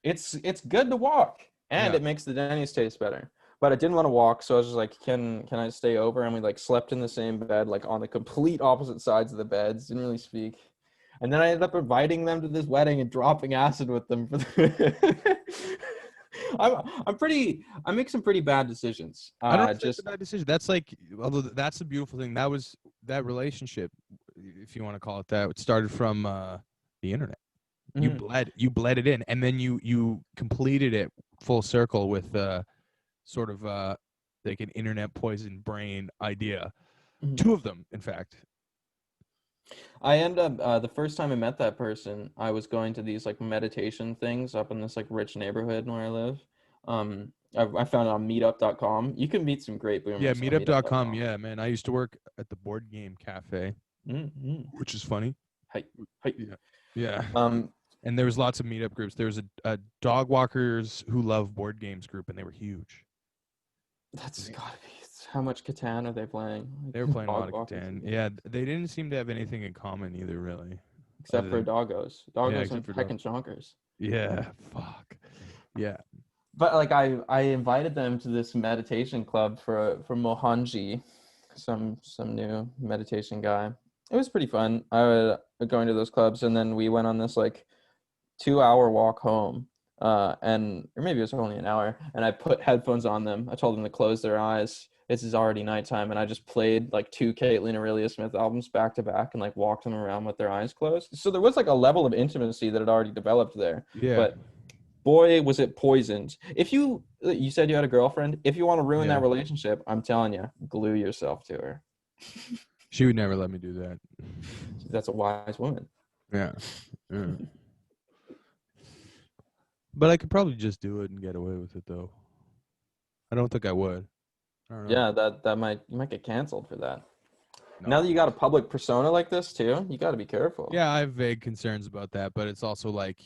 It's good to walk, and it makes the Denny's taste better. But I didn't want to walk, so I was just like, can I stay over? And we like slept in the same bed, like on the complete opposite sides of the beds. Didn't really speak. And then I ended up inviting them to this wedding and dropping acid with them. I make some pretty bad decisions. I don't know if it's a bad decision. That's like, although that's the beautiful thing. That relationship, if you want to call it that, it started from the internet. You bled it in, and then you completed it full circle with sort of like an internet poison brain idea. Two of them, in fact. I end up the first time I met that person, I was going to these like meditation things up in this like rich neighborhood where I live. I found it on meetup.com. You can meet some great boomers. Yeah, meetup.com. Yeah, man. I used to work at the board game cafe, which is funny. Hey. Yeah. And there was lots of meetup groups. There was a dog walkers who love board games group, and they were huge. That's gotta be. How much Catan are they playing? They were playing a lot of Catan. Yeah, they didn't seem to have anything in common either, really. Except for doggos. Doggos and heckin' chonkers. Yeah, fuck. Yeah. But like I invited them to this meditation club for Mohanji, some new meditation guy. It was pretty fun. I was going to those clubs, and then we went on this like 2-hour walk home, and or maybe it was only an hour, and I put headphones on them. I told them to close their eyes. This is already nighttime, and I just played like 2 Caitlin Aurelia Smith albums back to back and like walked them around with their eyes closed. So there was like a level of intimacy that had already developed there. Yeah. But boy, was it poisoned. If you said you had a girlfriend, if you want to ruin Yeah. that relationship, I'm telling you, glue yourself to her. She would never let me do that. That's a wise woman. Yeah. Yeah. But I could probably just do it and get away with it, though. I don't think I would. I don't know. Yeah, you might get canceled for that. No. Now that you got a public persona like this too, you got to be careful. Yeah, I have vague concerns about that, but it's also like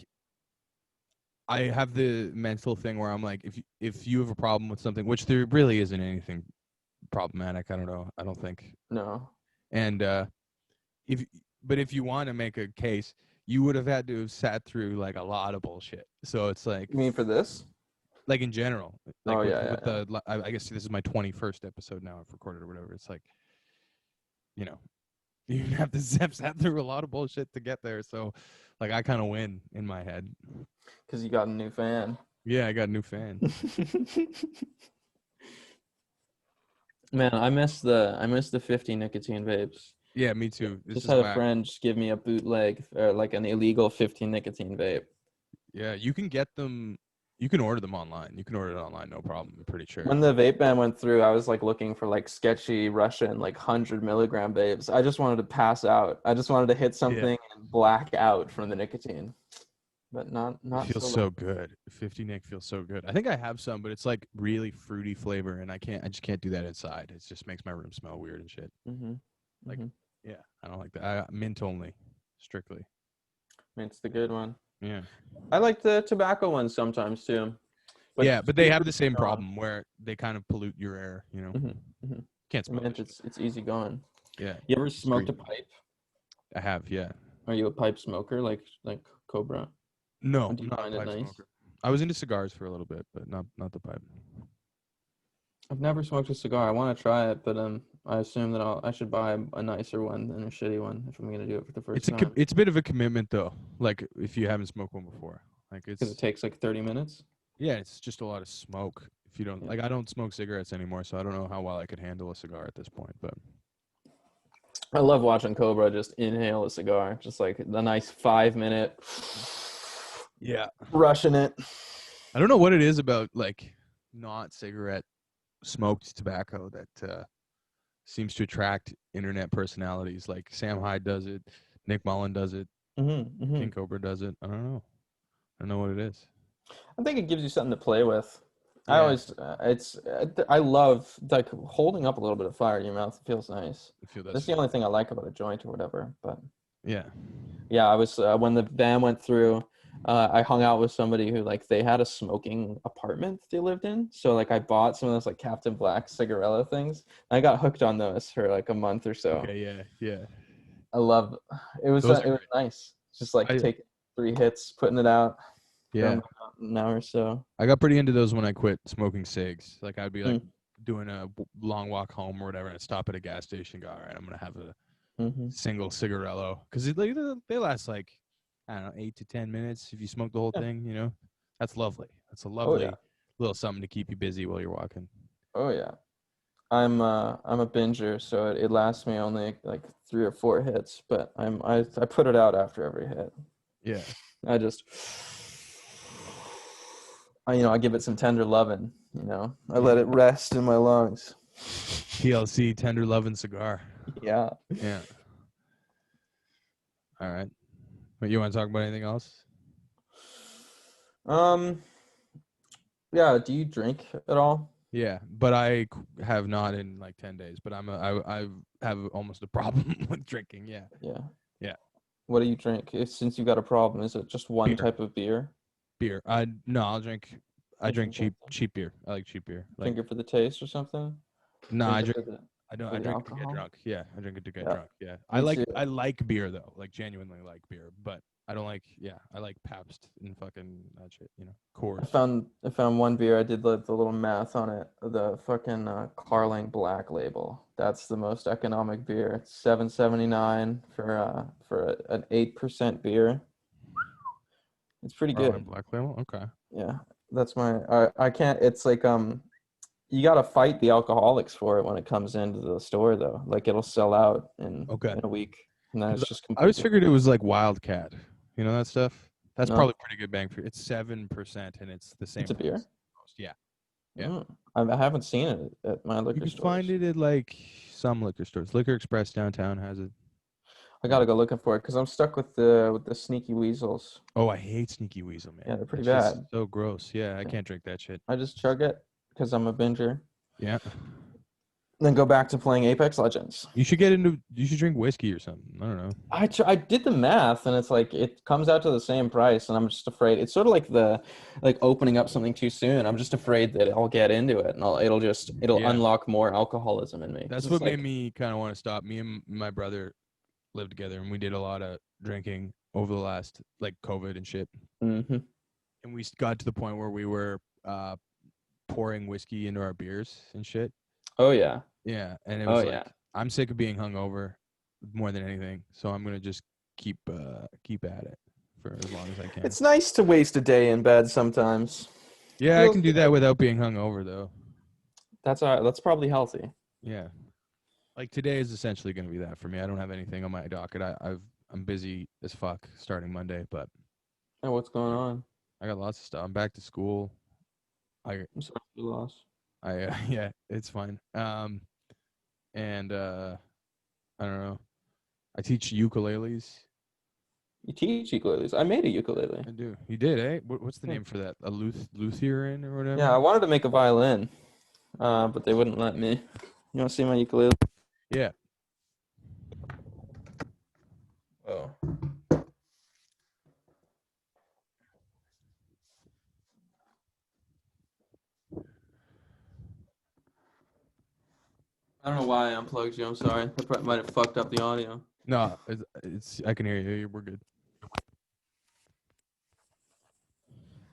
I have the mental thing where I'm like, if you have a problem with something, which there really isn't anything problematic. I don't know. I don't think. No. And if you want to make a case, you would have had to have sat through like a lot of bullshit. So it's like, You mean for this? like in general, like Oh, with, yeah, with yeah. the, I guess this is my 21st episode now I've recorded or whatever. It's like, you know, you have to have sat through a lot of bullshit to get there. So like I kind of win in my head. Because you got a new fan. Yeah, I got a new fan. Man, I miss the 50 nicotine vapes. Yeah, me too. This Just is had a whack. friend just give me a bootleg or like an illegal 15 nicotine vape. Yeah, you can get them. You can order them online. You can order it online, no problem. I'm pretty sure. When the vape ban went through, I was like looking for like sketchy Russian like 100 milligram vapes. I just wanted to pass out. I just wanted to hit something and black out from the nicotine. But not It feels so good. 50 Nick feels so good. I think I have some, but it's like really fruity flavor, and I just can't do that inside. It just makes my room smell weird and shit. Mm-hmm. Like, yeah, I don't like that. Mint only, strictly. Mint's the good one. Yeah. I like the tobacco ones sometimes too. But they have the same strong. problem where they kind of pollute your air. You know, can't smoke. Mint, it's easy going. Yeah. You ever smoked a pipe? I have. Yeah. Are you a pipe smoker like Cobra? No, Do you not find a it pipe nice? smoker. I was into cigars for a little bit, but not the pipe. I've never smoked a cigar. I want to try it, but I assume that I should buy a nicer one than a shitty one if I'm gonna do it for the first time. It's a bit of a commitment though. Like if you haven't smoked one before, like Because it takes like 30 minutes. Yeah, it's just a lot of smoke. If you don't like, I don't smoke cigarettes anymore, so I don't know how well I could handle a cigar at this point. But I love watching Cobra just inhale a cigar, just like the nice 5-minute. Yeah, rushing it. I don't know what it is about like not cigarette smoked tobacco that seems to attract internet personalities. Like Sam Hyde does it, Nick Mullen does it, King Cobra does it. I don't know what it is. I think it gives you something to play with. Yeah. I always I love like holding up a little bit of fire in your mouth. It feels nice. That's the only thing I like about a joint or whatever. But yeah, I was when the ban went through. I hung out with somebody who like they had a smoking apartment they lived in. So like I bought some of those like Captain Black cigarella things. I got hooked on those for like a month or so. Okay, yeah. I love it. Was nice. Just like taking 3 hits, putting it out. Yeah. An hour or so. I got pretty into those when I quit smoking cigs. Like I'd be like doing a long walk home or whatever, and I'd stop at a gas station. And go, all right, I'm gonna have a single cigarello because they last like I don't know 8 to 10 minutes if you smoke the whole thing. You know, that's lovely. That's a lovely little something to keep you busy while you're walking. Oh yeah, I'm a binger, so it lasts me only like 3 or 4 hits, but I put it out after every hit. Yeah, I just. I give it some tender loving, I let it rest in my lungs. TLC, tender loving cigar. Yeah. Yeah. All right. But you want to talk about anything else? Yeah. Do you drink at all? Yeah, but I have not in like 10 days, but I have almost a problem with drinking. Yeah. Yeah. Yeah. What do you drink? Since you got a problem, is it just one type of beer? Beer. I'll drink. I drink cheap beer. I like cheap beer. Like, drink it for the taste or something? No, I drink it to get drunk. Yeah, I drink it to get drunk. Yeah, I like beer though. Like genuinely like beer, but I don't like. Yeah, I like Pabst and fucking that shit. Coors. I found one beer. I did the little math on it. The fucking Carling Black Label. That's the most economic beer. It's $7.79 for an 8% beer. It's pretty Carling good. Black Label. Okay. Yeah, that's my. I can't. It's like you gotta fight the alcoholics for it when it comes into the store though. Like it'll sell out Okay. in a week, and then 'Cause it's just I always completely. figured it was like Wildcat. You know that stuff? That's No, probably pretty good bang for. It's 7% and it's the it's same a price. beer. As most. Yeah. Yeah. I haven't seen it at my You liquor can find stores. it at like some liquor stores. Liquor Express downtown has it. I gotta go looking for it because I'm stuck with the sneaky weasels. Oh, I hate Sneaky Weasel, Yeah, man. they're That pretty shit's bad. so gross. Yeah, I can't drink that shit. I just chug it because I'm a binger. Yeah. Then go back to playing Apex Legends. You should get into. You should drink whiskey or something. I don't know. I did the math and it's like it comes out to the same price and I'm just afraid it's sort of like the like opening up something too soon. I'm just afraid that I'll get into it and it'll Yeah. unlock more alcoholism in me because That's it's what made like me kind of want to stop. Me and my brother lived together, and we did a lot of drinking over the last like COVID and shit. mhm. And we got to the point where we were pouring whiskey into our beers and shit. Oh yeah. Yeah, and it Oh was yeah. like I'm sick of being hungover more than anything, so I'm gonna just keep at it for as long as I can. It's nice to waste a day in bed sometimes. Yeah, I Feels can do that good. without being hungover though. That's probably healthy. Yeah, like today is essentially gonna be that for me. I don't have anything on my docket. I'm busy as fuck starting Monday, but And what's going on? I got lots of stuff. I'm back to school. I I'm sorry for your loss. yeah, it's fine. And I don't know. I teach ukuleles. You teach ukuleles. I made a ukulele. I do. You did, eh? What's the Yeah. name for that? A Lutheran or whatever? Yeah, I wanted to make a violin, but they wouldn't let me. You want to see my ukulele? Yeah. Oh. I don't know why I unplugged you. I'm sorry. That probably might have fucked up the audio. No, it's I can hear you. We're good.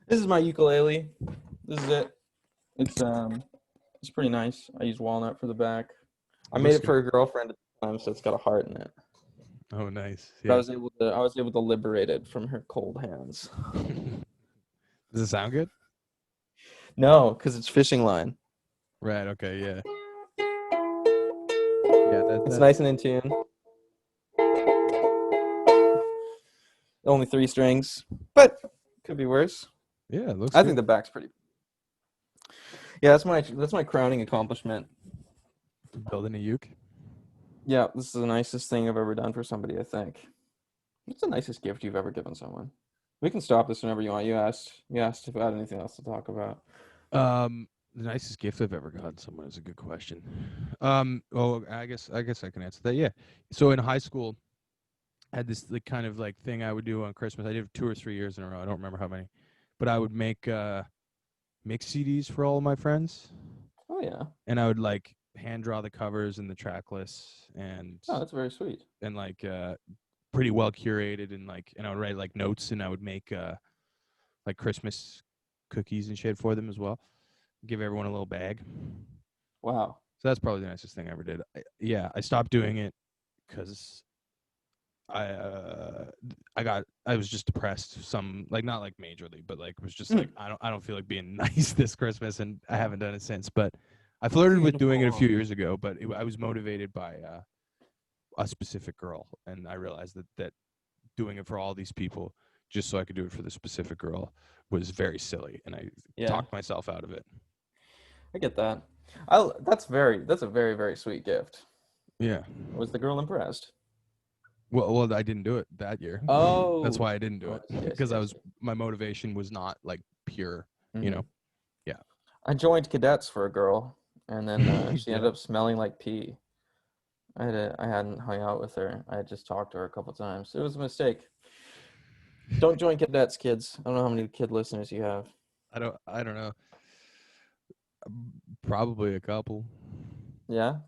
This is my ukulele. This is it. It's pretty nice. I use walnut for the back. I made Looks it for a girlfriend at the time, so it's got a heart in it. good. Oh, nice. But Yeah. I was able to liberate it from her cold hands. Does it sound good? No, because it's fishing line. Right. Okay. Yeah. Yeah. It's nice and in tune. Only 3 strings, but could be worse. Yeah. It looks I good. think the back's pretty. Yeah, that's my crowning accomplishment. Building a uke. Yeah, this is the nicest thing I've ever done for somebody, I think. What's the nicest gift you've ever given someone? We can stop this whenever you want. You asked if I had anything else to talk about. The nicest gift I've ever gotten someone is a good question. Oh, I guess I can answer that. Yeah. So in high school, I had this like kind of like thing I would do on Christmas. I did it 2 or 3 years in a row. I don't remember how many, but I would make mix CDs for all of my friends, Oh yeah. and I would like hand draw the covers and the track lists, Oh, that's very sweet. and like pretty well curated, and I would write like notes, and I would make like Christmas cookies and shit for them as well. Give everyone a little bag. Wow. So that's probably the nicest thing I ever did. I stopped doing it because I was just depressed. Some like not like majorly, but like was just like I don't feel like being nice this Christmas, and I haven't done it since. But I flirted with doing it a few years ago, but I was motivated by a specific girl, and I realized that doing it for all these people just so I could do it for the specific girl was very silly, and I Yeah, talked myself out of it. I get that. That's a very, very sweet gift. Yeah. Was the girl impressed? Well, I didn't do it that year. That's Oh. why I didn't do Oh, it I see, I because see, I see. my motivation was not like pure, you Mhm. know. Yeah. I joined cadets for a girl, and then she ended Yeah. up smelling like pee. I hadn't hung out with her. I had just talked to her a couple times. It was a mistake. Don't join cadets, kids. I don't know how many kid listeners you have. I don't know. Probably a couple. Yeah? Are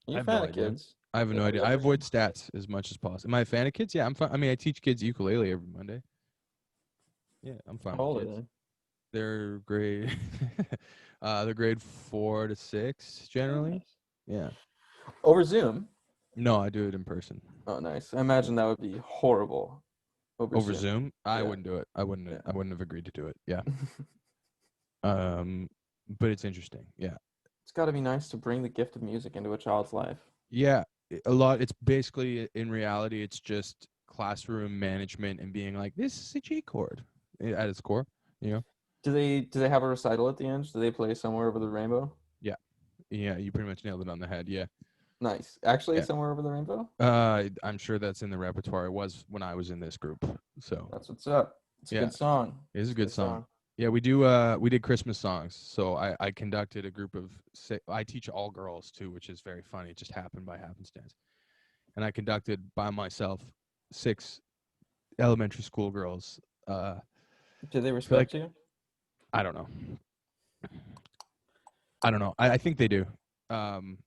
I you a have no fan of idea. kids? I have no idea. I avoid stats as much as possible. Am I a fan of kids? Yeah, I'm fine. I mean, I teach kids ukulele every Monday. Yeah, I'm fine How with old are kids. they? They're grade they're grade 4 to 6 generally. Nice. Yeah. Over Zoom? No, I do it in person. Oh, nice. I imagine that would be horrible. Over Zoom? I Yeah. wouldn't do it. I wouldn't. Yeah. I wouldn't have agreed to do it. Yeah. But it's interesting. Yeah. It's got to be nice to bring the gift of music into a child's life. Yeah. A lot. It's basically, in reality, it's just classroom management and being like, this is a G chord at its core. You know. Do they have a recital at the end? Do they play Somewhere Over the Rainbow? Yeah. Yeah. You pretty much nailed it on the head. Yeah. Nice. Actually, Yeah. Somewhere Over the Rainbow? I'm sure that's in the repertoire. It was when I was in this group. So That's what's up. It's a yeah, good song. it is It's a a good good song. song. Yeah, we did Christmas songs. So I conducted a group of I teach all girls too, which is very funny. It just happened by happenstance. And I conducted by myself 6 elementary school girls. Do they I feel like respect you? I don't know. I don't know. I think they do. Um,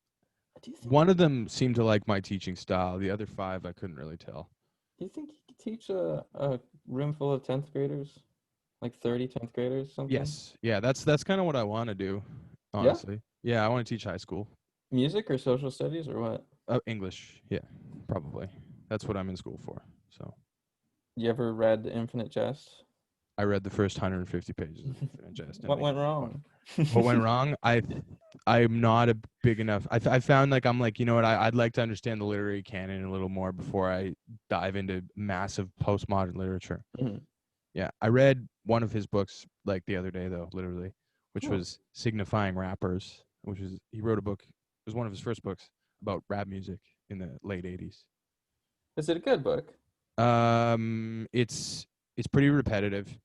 Do you think one of them seemed to like my teaching style. The other 5 I couldn't really tell. do you think you could teach a room full of 10th graders? Like 30 10th graders, something? Yes. Yeah, that's kind of what I want to do, Yeah? honestly. Yeah, I want to teach high school. Music or social studies or what? English. Yeah, probably. That's what I'm in school for. So You ever read Infinite Jest? I read the first 150 pages of Infinite Jest. What went wrong? What went wrong? I'm not a big enough. I found like I'm like, you know what? I'd like to understand the literary canon a little more before I dive into massive postmodern literature. Mhm. Yeah, I read one of his books like the other day though, literally, which Cool. was Signifying Rappers, which is he wrote a book. It was one of his first books about rap music in the late '80s. Is it a good book? It's pretty repetitive,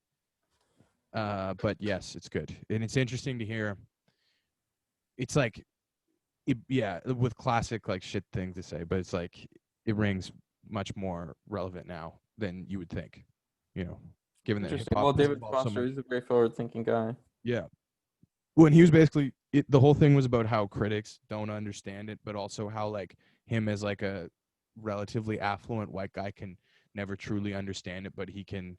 but yes, it's good, and it's interesting to hear. It's like, yeah, with classic like shit thing to say, but it's like it rings much more relevant now than you would think, you know, given that hip Interesting. hop Well, has David evolved so Foster much. is a very forward-thinking guy. Yeah, when he was basically the whole thing was about how critics don't understand it, but also how like him as like a relatively affluent white guy can never truly understand it, but he can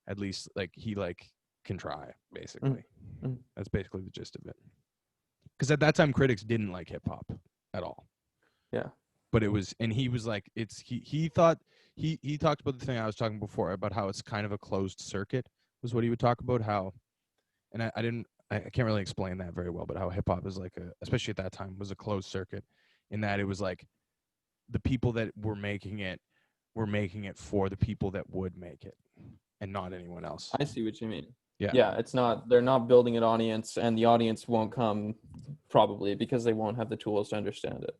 at least like he like can try Mm, basically. mm. That's basically the gist of it. Because at that time critics didn't like hip hop at all. Yeah. But it was, and he was like, it's he thought he talked about the thing I was talking before about how it's kind of a closed circuit was what he would talk about how, and I can't really explain that very well, but how hip hop is like especially at that time was a closed circuit, in that it was like the people that were making it for the people that would make it, and not anyone else. I see what you mean. Yeah. Yeah, it's not they're not building an audience and the audience won't come probably because they won't have the tools to understand it.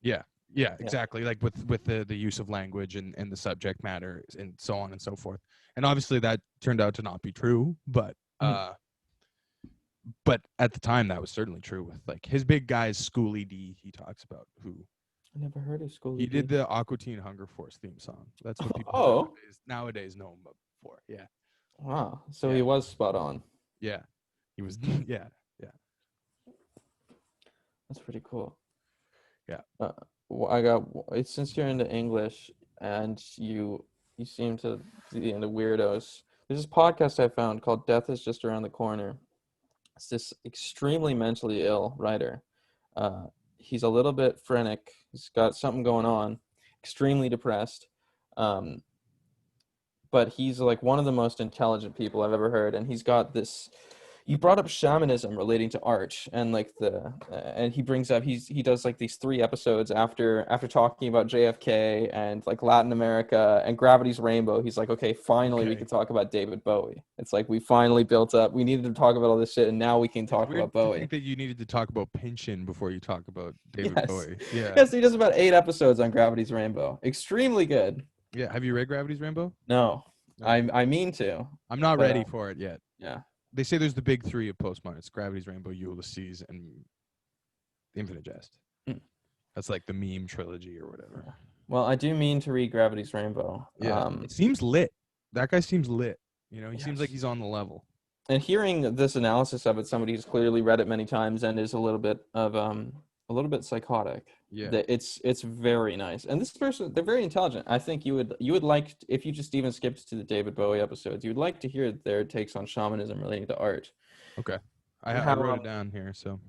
Yeah. Yeah. Exactly. Like with the use of language and the subject matter and so on and so forth. And obviously that turned out to not be true, Mhm. but at the time that was certainly true with like his big guys, Schoolie D, he talks about, who I never heard of he Schoolie did D. the Aqua Teen Hunger Force theme song. That's what people Oh, nowadays know him for. Yeah. wow. So Yeah. he was spot on. Yeah. He was yeah. Yeah. That's pretty cool. Yeah. Well, since you're into English and you seem to be into weirdos. There's this podcast I found called Death is Just Around the Corner. It's this extremely mentally ill writer. He's a little bit frenetic. He's got something going on, extremely depressed. Um, but he's like one of the most intelligent people I've ever heard. And he's got this. You brought up shamanism relating to art, and like and he brings up he does like these 3 episodes after talking about JFK and like Latin America and Gravity's Rainbow. He's like, okay, finally we Okay. can talk about David Bowie. It's like we finally built up. We needed to talk about all this shit, and now we can It's talk weird about to Bowie. think that you needed to talk about Pynchon before you talk about David Yes, Bowie. Yeah. yes. He does about 8 episodes on Gravity's Rainbow. Extremely good. Yeah. Have you read Gravity's Rainbow? No, Okay. I mean to, I'm not but ready for it yet. yeah. They say there's the big 3 of postmodern. It's Gravity's Rainbow, Ulysses, and Infinite Jest. Mm. That's like the meme trilogy or whatever. Well, I do mean to read Gravity's Rainbow. Yeah. It seems lit. That guy seems lit. You know, he seems like Yes. he's on the level. And hearing this analysis of it, somebody who's clearly read it many times and is a little bit psychotic. Yeah. That it's very nice. And this person, they're very intelligent. I think you would like, if you just even skipped to the David Bowie episodes, you'd like to hear their takes on shamanism relating to art. Okay. And I how, wrote it down here, so.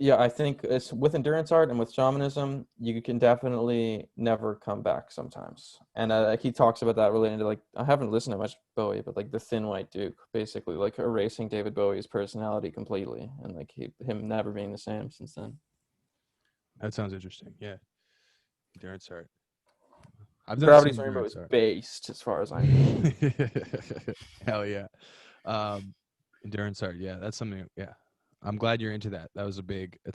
Yeah, I think it's with endurance art and with shamanism, you can definitely never come back sometimes. And he talks about that relating to, like, I haven't listened to much Bowie, but like the Thin White Duke, basically like erasing David Bowie's personality completely, and like him never being the same since then. That sounds interesting. Yeah, endurance art. I've done some Gravity's Rainbow endurance is art. based, as far as I know. Hell yeah. Um, endurance art. Yeah, that's something. Yeah, I'm glad you're into that. It's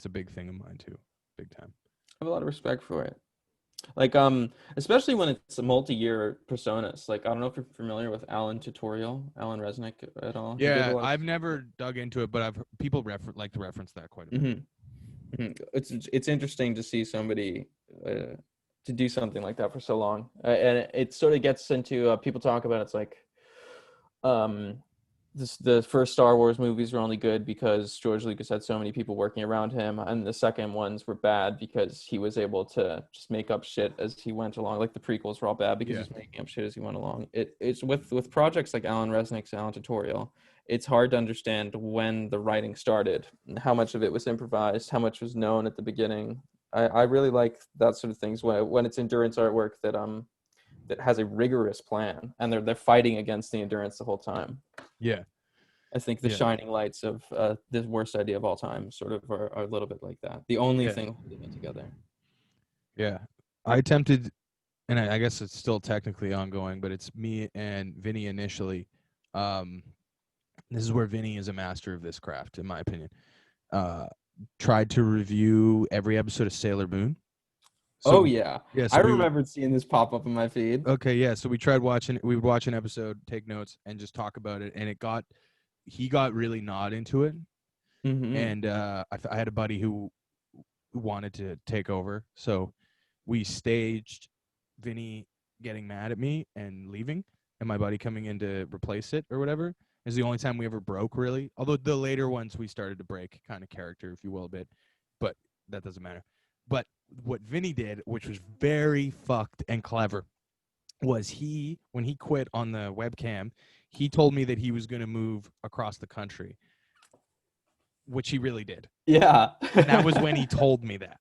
a big thing of mine too. Big time. I have a lot of respect for it. Like, especially when it's a multi-year personas. Like, I don't know if you're familiar with Alan Resnick at all. He did a Yeah, lot of. I've never dug into it, but people like to reference that quite a bit. It's interesting to see somebody to do something like that for so long, and it sort of gets into people talk about it's like um the first Star Wars movies were only good because George Lucas had so many people working around him, and the second ones were bad because he was able to just make up shit as he went along. Like the prequels were all bad because Yeah, he's making up shit as he went along. It's with projects like Alan Resnick's Alan Tutorial, it's hard to understand when the writing started, how much of it was improvised, how much was known at the beginning. I really like that sort of things when it's endurance artwork that has a rigorous plan, and they're fighting against the endurance the whole time. yeah, I think the yeah, shining lights of the worst idea of all time sort of are a little bit like that. The only yeah, thing holding it together. yeah. I attempted, and I guess it's still technically ongoing, but it's me and Vinny initially. Um, this is where Vinny is a master of this craft, in my opinion. Uh, Tried to review every episode of Sailor Moon. Oh So yeah, yeah, I so we remembered seeing this pop up in my feed. okay, yeah. So we tried watching. We would watch an episode, take notes, and just talk about it. And he got really not into it. Mm-hmm. And I had a buddy who wanted to take over, so we staged Vinny getting mad at me and leaving, and my buddy coming in to replace it or whatever. Is the only time we ever broke, really. Although the later ones we started to break, kind of character, if you will, a bit. But that doesn't matter. But what Vinny did, which was very fucked and clever, was when he quit on the webcam, he told me that he was going to move across the country, which he really did. Yeah, And that was when he told me that.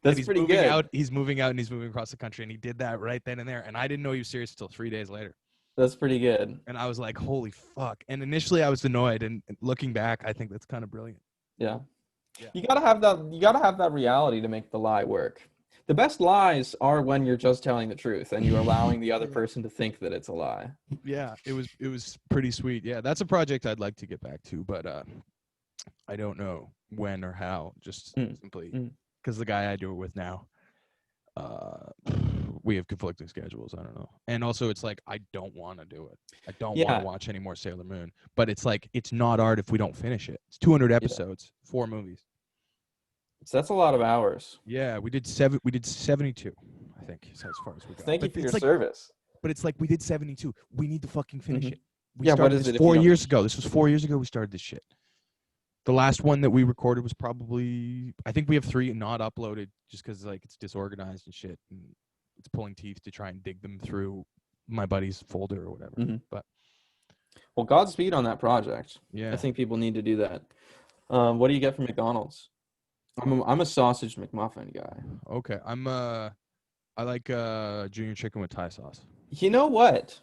that's pretty good. He's moving out and he's moving across the country, and he did that right then and there. And I didn't know he was serious until 3 days later. That's pretty good. And I was like, holy fuck. And initially I was annoyed, and looking back, I think that's kind of brilliant. Yeah. Yeah. You gotta have that. You gotta have that reality to make the lie work. The best lies are when you're just telling the truth and you're allowing the other person to think that it's a lie. Yeah, it was pretty sweet. Yeah, that's a project I'd like to get back to, but I don't know when or how. Just simply because the guy I do it with now, we have conflicting schedules. I don't know, and also it's like I don't want to do it. I don't want to Yeah. watch any more Sailor Moon. But it's like it's not art if we don't finish it. It's 200 episodes, 4 movies. So that's a lot of hours. Yeah, we did 72, I think, as far as we got. Thank you But for your it's like, service. but it's like we did 72. We need to fucking finish it. We Yeah, what started is this it if you 4 don't years ago. This was 4 years ago we started this shit. The last one that we recorded was probably, I think we have 3 not uploaded just because like it's disorganized and shit, and it's pulling teeth to try and dig them through my buddy's folder or whatever. But Well, Godspeed on that project. yeah, I think people need to do that. What do you get from McDonald's? I'm a sausage McMuffin guy. okay. I like junior chicken with Thai sauce. You know what?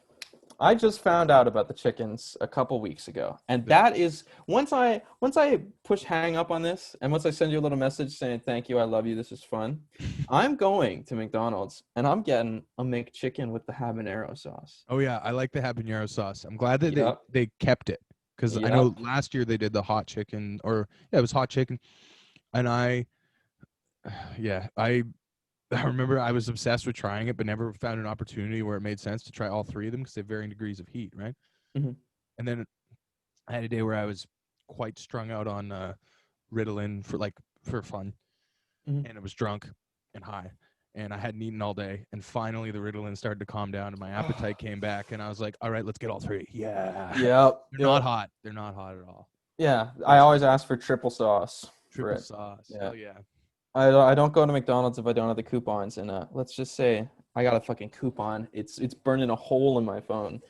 I just found out about the chickens a couple weeks ago, and that is once I push hang up on this, and once I send you a little message saying thank you, I love you, this is fun, I'm going to McDonald's and I'm getting a McChicken with the habanero sauce. Oh yeah, I like the habanero sauce. I'm glad that Yep. they kept it, because I know last year they did the hot chicken, or yeah, it was hot chicken, and I remember I was obsessed with trying it, but never found an opportunity where it made sense to try all 3 of them because they have varying degrees of heat, right? Mhm. And then I had a day where I was quite strung out on Ritalin for fun, and I was drunk and high, and I hadn't eaten all day, and finally the Ritalin started to calm down and my appetite came back, and I was like, all right, let's get all 3. Yeah. Yep. They're not hot. They're not hot at all. Yeah, I always ask for triple sauce. Triple sauce. Yeah. Hell yeah. I don't go to McDonald's if I don't have the coupons, and let's just say I got a fucking coupon. It's burning a hole in my phone.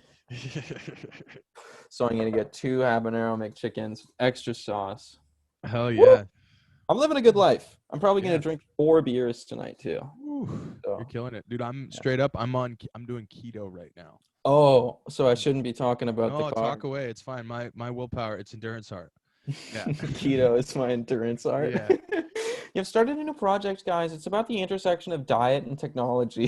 So I'm gonna get 2 habanero McChickens, extra sauce. Hell Woo! yeah. I'm living a good life. I'm probably gonna Yeah. drink 4 beers tonight too. Whew. You're So killing it, dude. I'm yeah. straight up. I'm doing keto right now. Oh, so I shouldn't be talking about the No, car. talk away. It's fine. My willpower. It's endurance heart. Yeah. Keto is my endurance art. Yeah. You've started a new project, guys. It's about the intersection of diet and technology.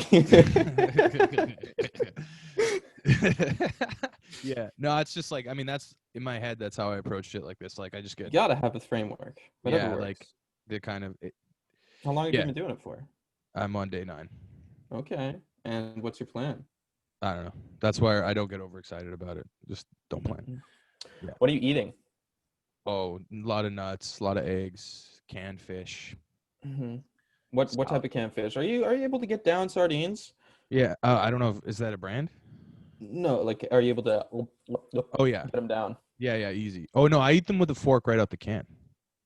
Yeah. No, it's just like, I mean, that's in my head. That's how I approach shit like this. Like, I just You get, gotta have a framework. Whatever yeah, like works. the kind of, How long have you yeah, been doing it for? I'm on day 9. Okay. And what's your plan? I don't know. That's why I don't get overexcited about it. Just don't plan. Mhm. Yeah. What are you eating? Oh, a lot of nuts, a lot of eggs, canned fish. Hmm. What type Salad. of canned fish? Are you able to get down sardines? Yeah. I don't know. Is that a brand? No, like are you able to Oh, yeah. get them down? Yeah. Yeah. Easy. Oh, no. I eat them with a fork right out the can.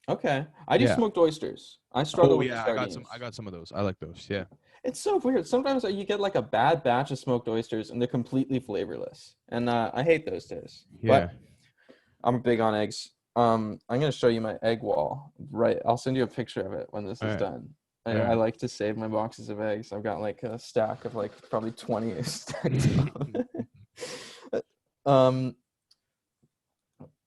Okay. I do Yeah. smoked oysters. I struggle Oh, with the yeah. I sardines. got some of those. I like those. Yeah. It's so weird. Sometimes you get like a bad batch of smoked oysters and they're completely flavorless. And I hate those days. Yeah. But I'm big on eggs. I'm gonna show you my egg wall. Right. I'll send you a picture of it when this All is right. done. All I right. like to save my boxes of eggs. I've got like a stack of like probably 20 stacked up. um,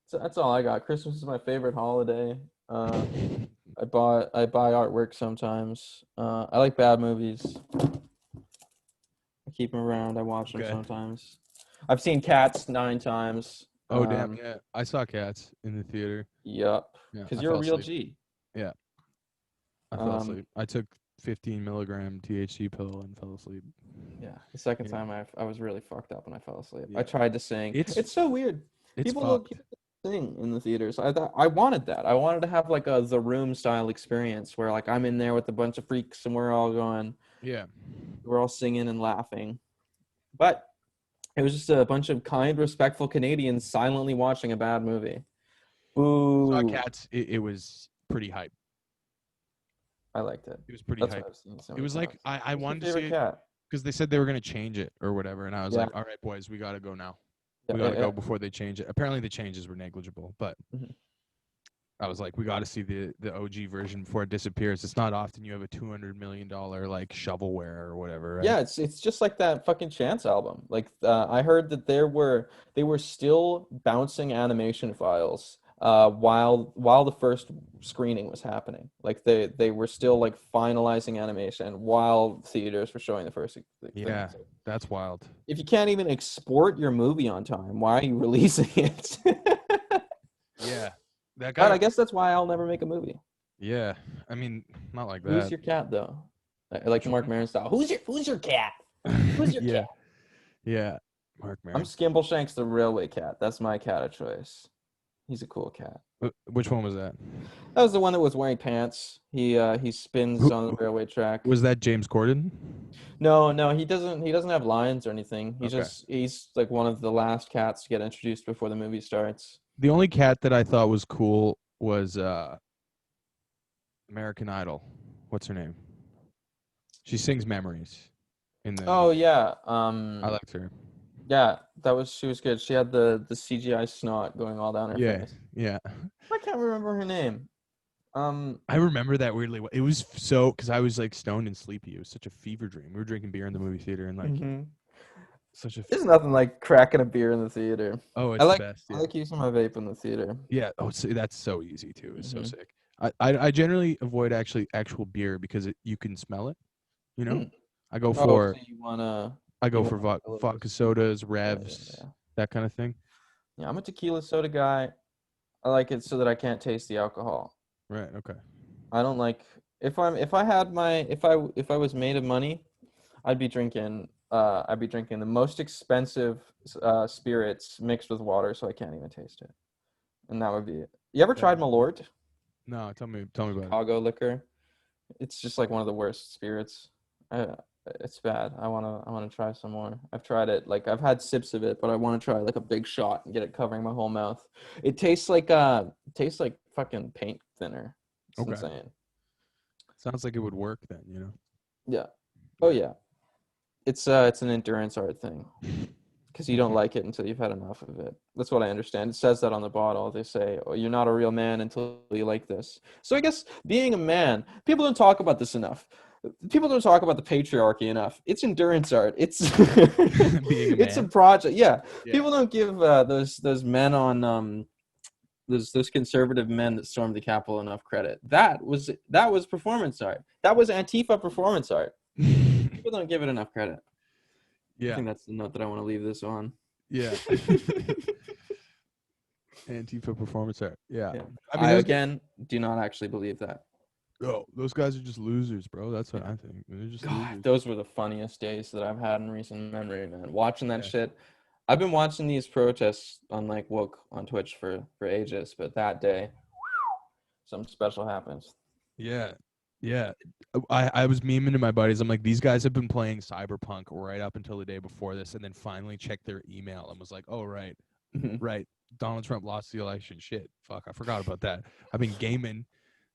so that's all I got. Christmas is my favorite holiday. I buy artwork sometimes. I like bad movies. I keep them around. I watch them Okay. sometimes. I've seen Cats 9 times. Oh, damn. Yeah. I saw Cats in the theater. Yup. Yeah. Because I you're a fell real asleep. G. Yeah. I fell Um, asleep. I took 15 milligram THC pill and fell asleep. yeah. The second Yeah. time I was really fucked up and I fell asleep. I Yeah. tried to sing. It's It's so weird. it's People fucked. sing in the theaters. I wanted that. I wanted to have like a The Room style experience where like I'm in there with a bunch of freaks and we're all going, Yeah. we're all singing and laughing. But it was just a bunch of kind, respectful Canadians silently watching a bad movie. Saw Boo. Cats. It was pretty hype. I liked it. It was pretty That's why hype. I've seen so It many was like times. I Who's your wanted to see favorite it cat? because they said they were gonna change it or whatever, and I was Yeah. like, all right, boys, we gotta go now. Yeah, We yeah, gotta yeah. go before they change it. Apparently, the changes were negligible, but Mhm. I was like, we got to see the OG version before it disappears. It's not often you have a $200 million like shovelware or whatever, right? Yeah, it's just like that fucking Chance album. Like I heard that they were still bouncing animation files while the first screening was happening. Like they were still like finalizing animation while theaters were showing the first thing. Yeah, So that's wild. if you can't even export your movie on time, why are you releasing it? Yeah, that But I guy. guess that's why I'll never make a movie. Yeah, I mean, not like Who's that. your cat though? I like Which Mark one? Maron style. Who's your cat? Who's your Yeah, cat? yeah. Mark I'm Maron. Skimbleshanks the railway cat. That's my cat of choice. He's a cool cat. Which one was that? That was the one that was wearing pants. He spins on the Who railway track. was that? James Corden. No, he doesn't have lines or anything. Okay. He's like one of the last cats to get introduced before the movie starts. The only cat that I thought was cool was American Idol. What's her name? She sings Memories in the Oh movie. yeah. I liked her. Yeah, she was good. She had the CGI snot going all down her Yeah, face. yeah. I can't remember her name. I remember that weirdly. It was so because I was like stoned and sleepy. It was such a fever dream. We were drinking beer in the movie theater and like mhm. such a. There's nothing like cracking a beer in the theater. Oh, it's the best. I Yeah, like using my vape in the theater. yeah. Oh, that's so easy too. It's so Hmm. sick. I generally avoid actual beer because you can smell it. You know, Mm. I go Oh, for so I go you for want a little bit vodka of sweet. sodas, Yeah, yeah, revs, yeah. that kind of thing. Yeah, I'm a tequila soda guy. I like it so that I can't taste the alcohol. Right. Okay. I don't like if I was made of money, I'd be drinking the most expensive spirits mixed with water so I can't even taste it. And that would be it. You ever tried That, Malort? no, tell me about it. Chicago liquor. It's just like one of the worst spirits. Uh, it's bad. I wanna try some more. I've tried it. Like I've had sips of it, but I want to try like a big shot and get it covering my whole mouth. It tastes like fucking paint thinner. It's Okay. insane. Sounds like it would work then. You know. Yeah. Oh Yeah. yeah. It's an endurance art thing. because you don't like it until you've had enough of it. That's what I understand. It says that on the bottle. They say, oh, you're not a real man until you like this. So I guess being a man, people don't talk about this enough. People don't talk about the patriarchy enough. It's endurance art. It's Being a it's a man. project. Yeah, Yeah. people don't give those men on those conservative men that stormed the Capitol enough credit. That was performance art. That was Antifa performance art. People don't give it enough credit. I Yeah. think that's the note that I want to leave this on. Yeah. Antifa performance art. Yeah. Yeah. I mean, I again do not actually believe that. those guys are just losers, bro. That's what I think. They're just God, losers. those were the funniest days that I've had in recent memory, man. Watching that Yeah. shit. I've been watching these protests on like woke on Twitch for ages, but that day, something special happens. Yeah. Yeah. I was memeing to my buddies. I'm like, these guys have been playing Cyberpunk right up until the day before this, and then finally checked their email and was like, oh, right. Right. Donald Trump lost the election. Shit. Fuck. I forgot about that. I've been gaming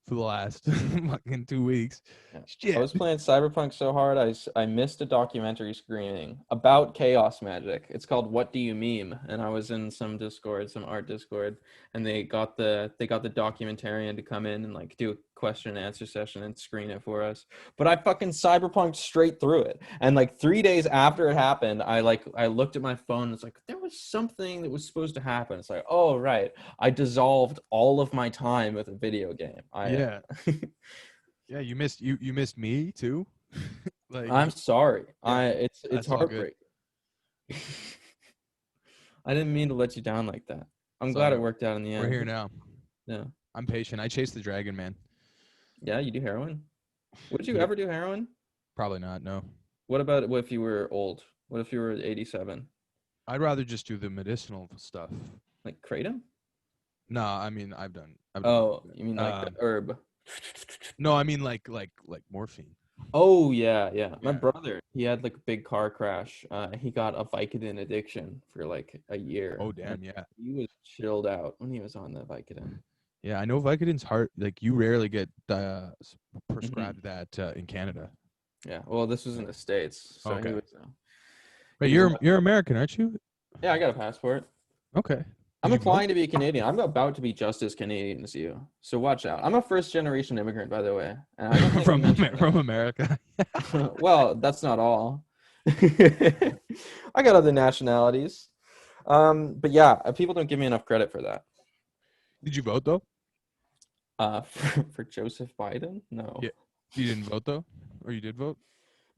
for the last fucking 2 weeks. Yeah. Shit. I was playing Cyberpunk so hard, I missed a documentary screening about chaos magic. It's called What Do You Meme? And I was in some Discord, some art Discord, and they got the documentarian to come in and like do a question and answer session and screen it for us. But I fucking cyberpunked straight through it. And like 3 days after it happened, I looked at my phone and it's like there was something that was supposed to happen. It's like, oh right. I dissolved all of my time with a video game. Yeah. Yeah, you missed me too. Like, I'm sorry. Yeah, It's that's all good. heartbreaking. I didn't mean to let you down like that. I'm glad Sorry. it worked out in the end. We're here now. Yeah. I'm patient. I chase the dragon, man. Yeah, you do heroin? Would you Yeah. ever do heroin? Probably not. No. What if you were old? What if you were 87? I'd rather just do the medicinal stuff. Like kratom? No, I mean I've done. Oh, you mean like the herb? No, I mean like morphine. Oh yeah. My Yeah. brother, he had like a big car crash. He got a Vicodin addiction for like a year. Oh damn, yeah. He was chilled out when he was on the Vicodin. Yeah, I know Vicodin's hard. Like you rarely get prescribed that in Canada. Yeah. Well, this was in the States, so Okay. he was. But you're American, aren't you? Yeah, I got a passport. Okay. I'm Did you vote? applying to be Canadian. I'm about to be just as Canadian as you. So watch out. I'm a first generation immigrant, by the way. And I don't think I mentioned from America. that. Well, that's not all. I got other nationalities. But yeah, people don't give me enough credit for that. Did you vote though? For Joseph Biden? No. Yeah. You didn't vote though, or you did vote?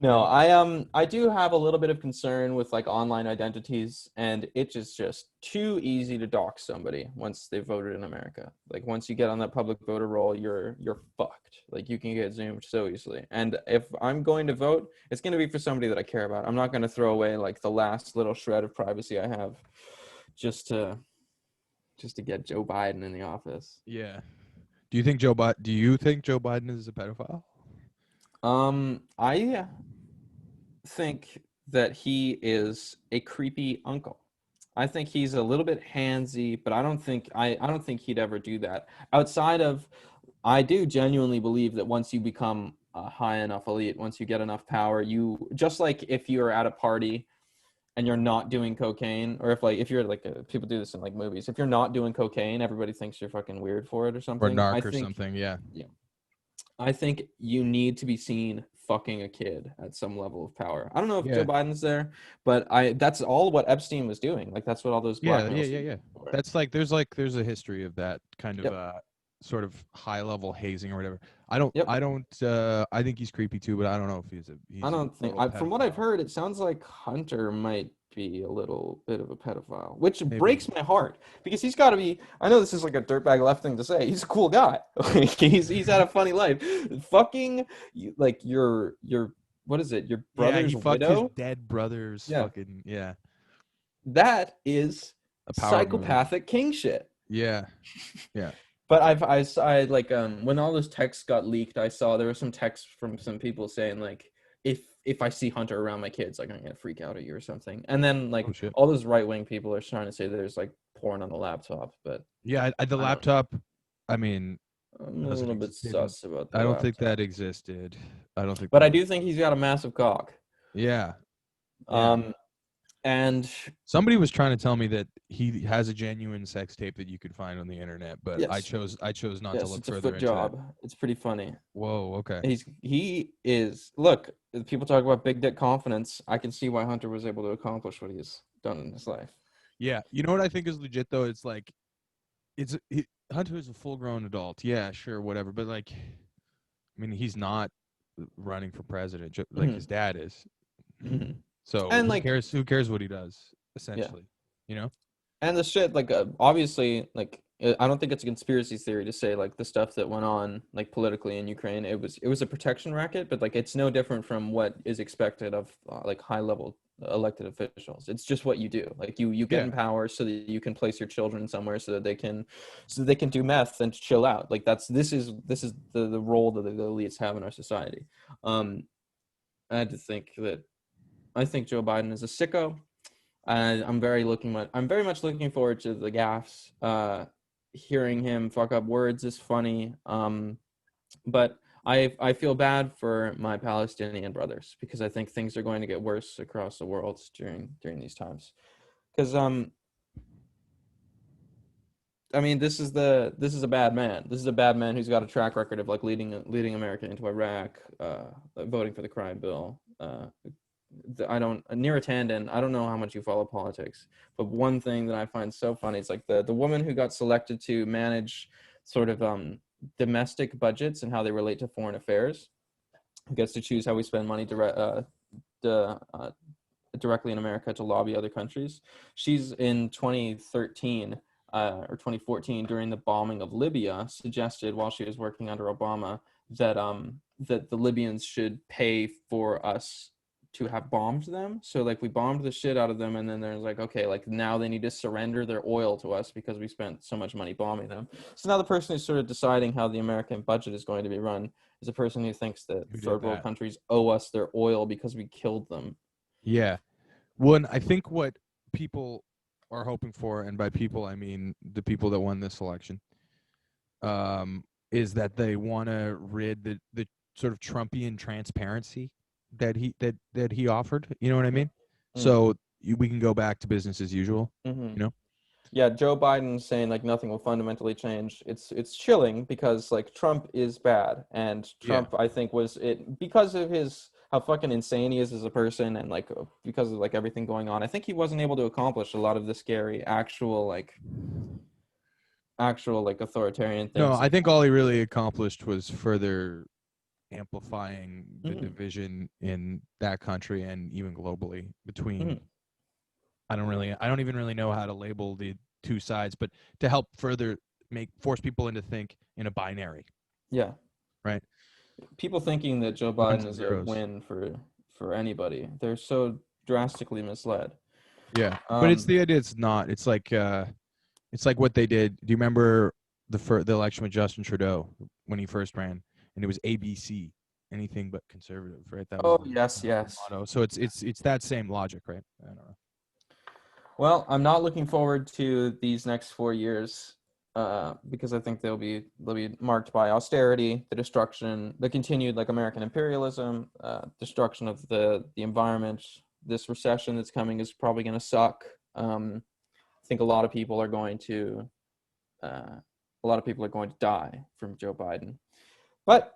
No, I do have a little bit of concern with like online identities, and it's just too easy to dox somebody once they voted in America. Like once you get on that public voter roll, you're fucked. Like you can get zoomed so easily. And if I'm going to vote, it's going to be for somebody that I care about. I'm not going to throw away like the last little shred of privacy I have just to get Joe Biden in the office. Yeah. Do you think Joe Biden is a pedophile? I think that he is a creepy uncle. I think he's a little bit handsy, but I don't think he'd ever do that. Outside of, I do genuinely believe that once you become a high enough elite, once you get enough power, you just like if you're at a party and you're not doing cocaine, or if you're like people do this in like movies, if you're not doing cocaine, everybody thinks you're fucking weird for it or something. Or narc or something, yeah. Yeah. I think you need to be seen fucking a kid at some level of power. I don't know if Joe Biden's there, but that's all what Epstein was doing. Like that's what all those blackmails. Yeah. That's like there's a history of that kind of sort of high level hazing or whatever. I think he's creepy too, but I don't know if he's I don't think from what I've heard, it sounds like Hunter might be a little bit of a pedophile, which breaks my heart because he's got to be. I know this is like a dirtbag left thing to say. He's a cool guy. he's had a funny life. Fucking like your what is it? Your brother's he widow. Fucked his dead brother's fucking That is a power psychopathic king shit. Yeah. But I like when all those texts got leaked, I saw there were some texts from some people saying like if I see Hunter around my kids, like I'm gonna freak out at you or something. And then like all those right wing people are trying to say that there's like porn on the laptop, but the laptop. I mean, I'm a little bit sus about that. I don't think that existed. I don't think. But I do think he's got a massive cock. Yeah. And Somebody was trying to tell me that he has a genuine sex tape that you could find on the internet, but I yes, chose not to yes, look it's a further foot into that. job. It's pretty funny. Whoa, okay. He is, look, people talk about big dick confidence. I can see why Hunter was able to accomplish what he's done in his life. Yeah, you know what I think is legit though? It's like Hunter is a full-grown adult. Yeah, sure, whatever. But like, I mean, he's not running for president like Hmm. his dad is. Hmm. So And who like, cares? Who cares what he does? yeah. Essentially, you know. And the shit, like, obviously, like, I don't think it's a conspiracy theory to say like the stuff that went on like politically in Ukraine. It was a protection racket, but like it's no different from what is expected of like high level elected officials. It's just what you do. Like you get Yeah, in power so that you can place your children somewhere so that they can do meth and chill out. Like this is the role that the elites have in our society. Um, I had to think that I think Joe Biden is a sicko. And I'm very much looking forward to the gaffes. Hearing him fuck up words is funny. But I feel bad for my Palestinian brothers because I think things are going to get worse across the world during these times. Because I mean, this is a bad man. This is a bad man who's got a track record of like leading America into Iraq, voting for the crime bill. I don't Neera Tanden. I don't know how much you follow politics, but one thing that I find so funny is like the woman who got selected to manage sort of domestic budgets and how they relate to foreign affairs, who gets to choose how we spend money directly in America to lobby other countries. She's in 2013 or 2014 during the bombing of Libya suggested while she was working under Obama that the Libyans should pay for us to have bombed them. So like we bombed the shit out of them, and then there's like, okay, like now they need to surrender their oil to us because we spent so much money bombing them. So now the person who's sort of deciding how the American budget is going to be run is a person who thinks that who did third world that? countries owe us their oil because we killed them. Yeah. One, I think what people are hoping for, and by people I mean the people that won this election, is that they want to rid the sort of Trumpian transparency that he offered. You know what I Yeah. mean? Mm. So we can go back to business as usual. Hmm. You know? Yeah, Joe Biden saying like nothing will fundamentally change. It's chilling because like Trump is bad, and Yeah. Trump I think was it because of his how fucking insane he is as a person, and like because of like everything going on. I think he wasn't able to accomplish a lot of the scary actual like authoritarian No, things. I think all he really accomplished was further amplifying the Hmm. division in that country and even globally between. Hmm. I don't even really know how to label the two sides, but to help further force people into think in a binary, Yeah, right? people thinking that Joe Ones Biden and is a zeros. win for anybody, they're so drastically misled. Yeah, but it's Um, the idea. It's like what they did. Do you remember the election with Justin Trudeau when he first ran, and it was ABC, anything but conservative, right? oh That yes, was the yes. motto. So it's that same logic, right? I don't know. Well, I'm not looking forward to these next 4 years because I think they'll be marked by austerity, the destruction, the continued like American imperialism, destruction of the environment. This recession that's coming is probably going to suck. I think a lot of people are going to die from Joe Biden, but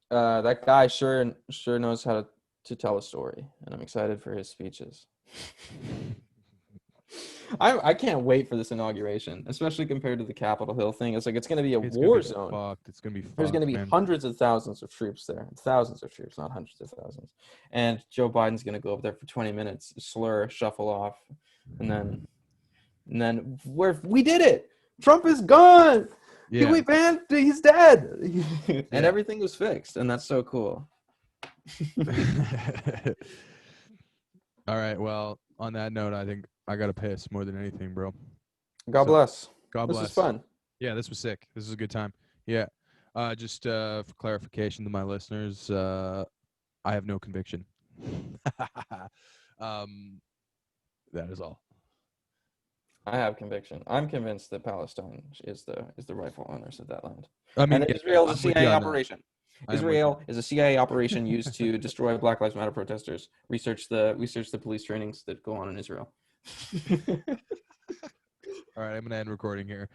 that guy sure knows how to tell a story, and I'm excited for his speeches. I can't wait for this inauguration, especially compared to the Capitol Hill thing. It's like it's going to be a It's gonna be war zone. fucked. It's gonna be There's going to fucked, be man. hundreds of thousands of troops there, thousands of troops, not hundreds of thousands. And Joe Biden's going to go up there for 20 minutes, slur, shuffle off, and then we did it. Trump is gone. Yeah, He's dead, and yeah. everything was fixed, and that's so cool. All right. Well, on that note, I think I gotta piss more than anything, bro. God So bless. God This is bless. fun. Yeah, this was sick. This is a good time. Yeah. Just for clarification to my listeners, I have no conviction. um, that is all. I have conviction. I'm convinced that Palestine is the rightful owners of that land, I and mean, that yeah, Israel is a I'm with you CIA on that. operation. I am with you. Israel is a CIA operation used to destroy Black Lives Matter protesters. Research the police trainings that go on in Israel. All right, I'm gonna end recording here.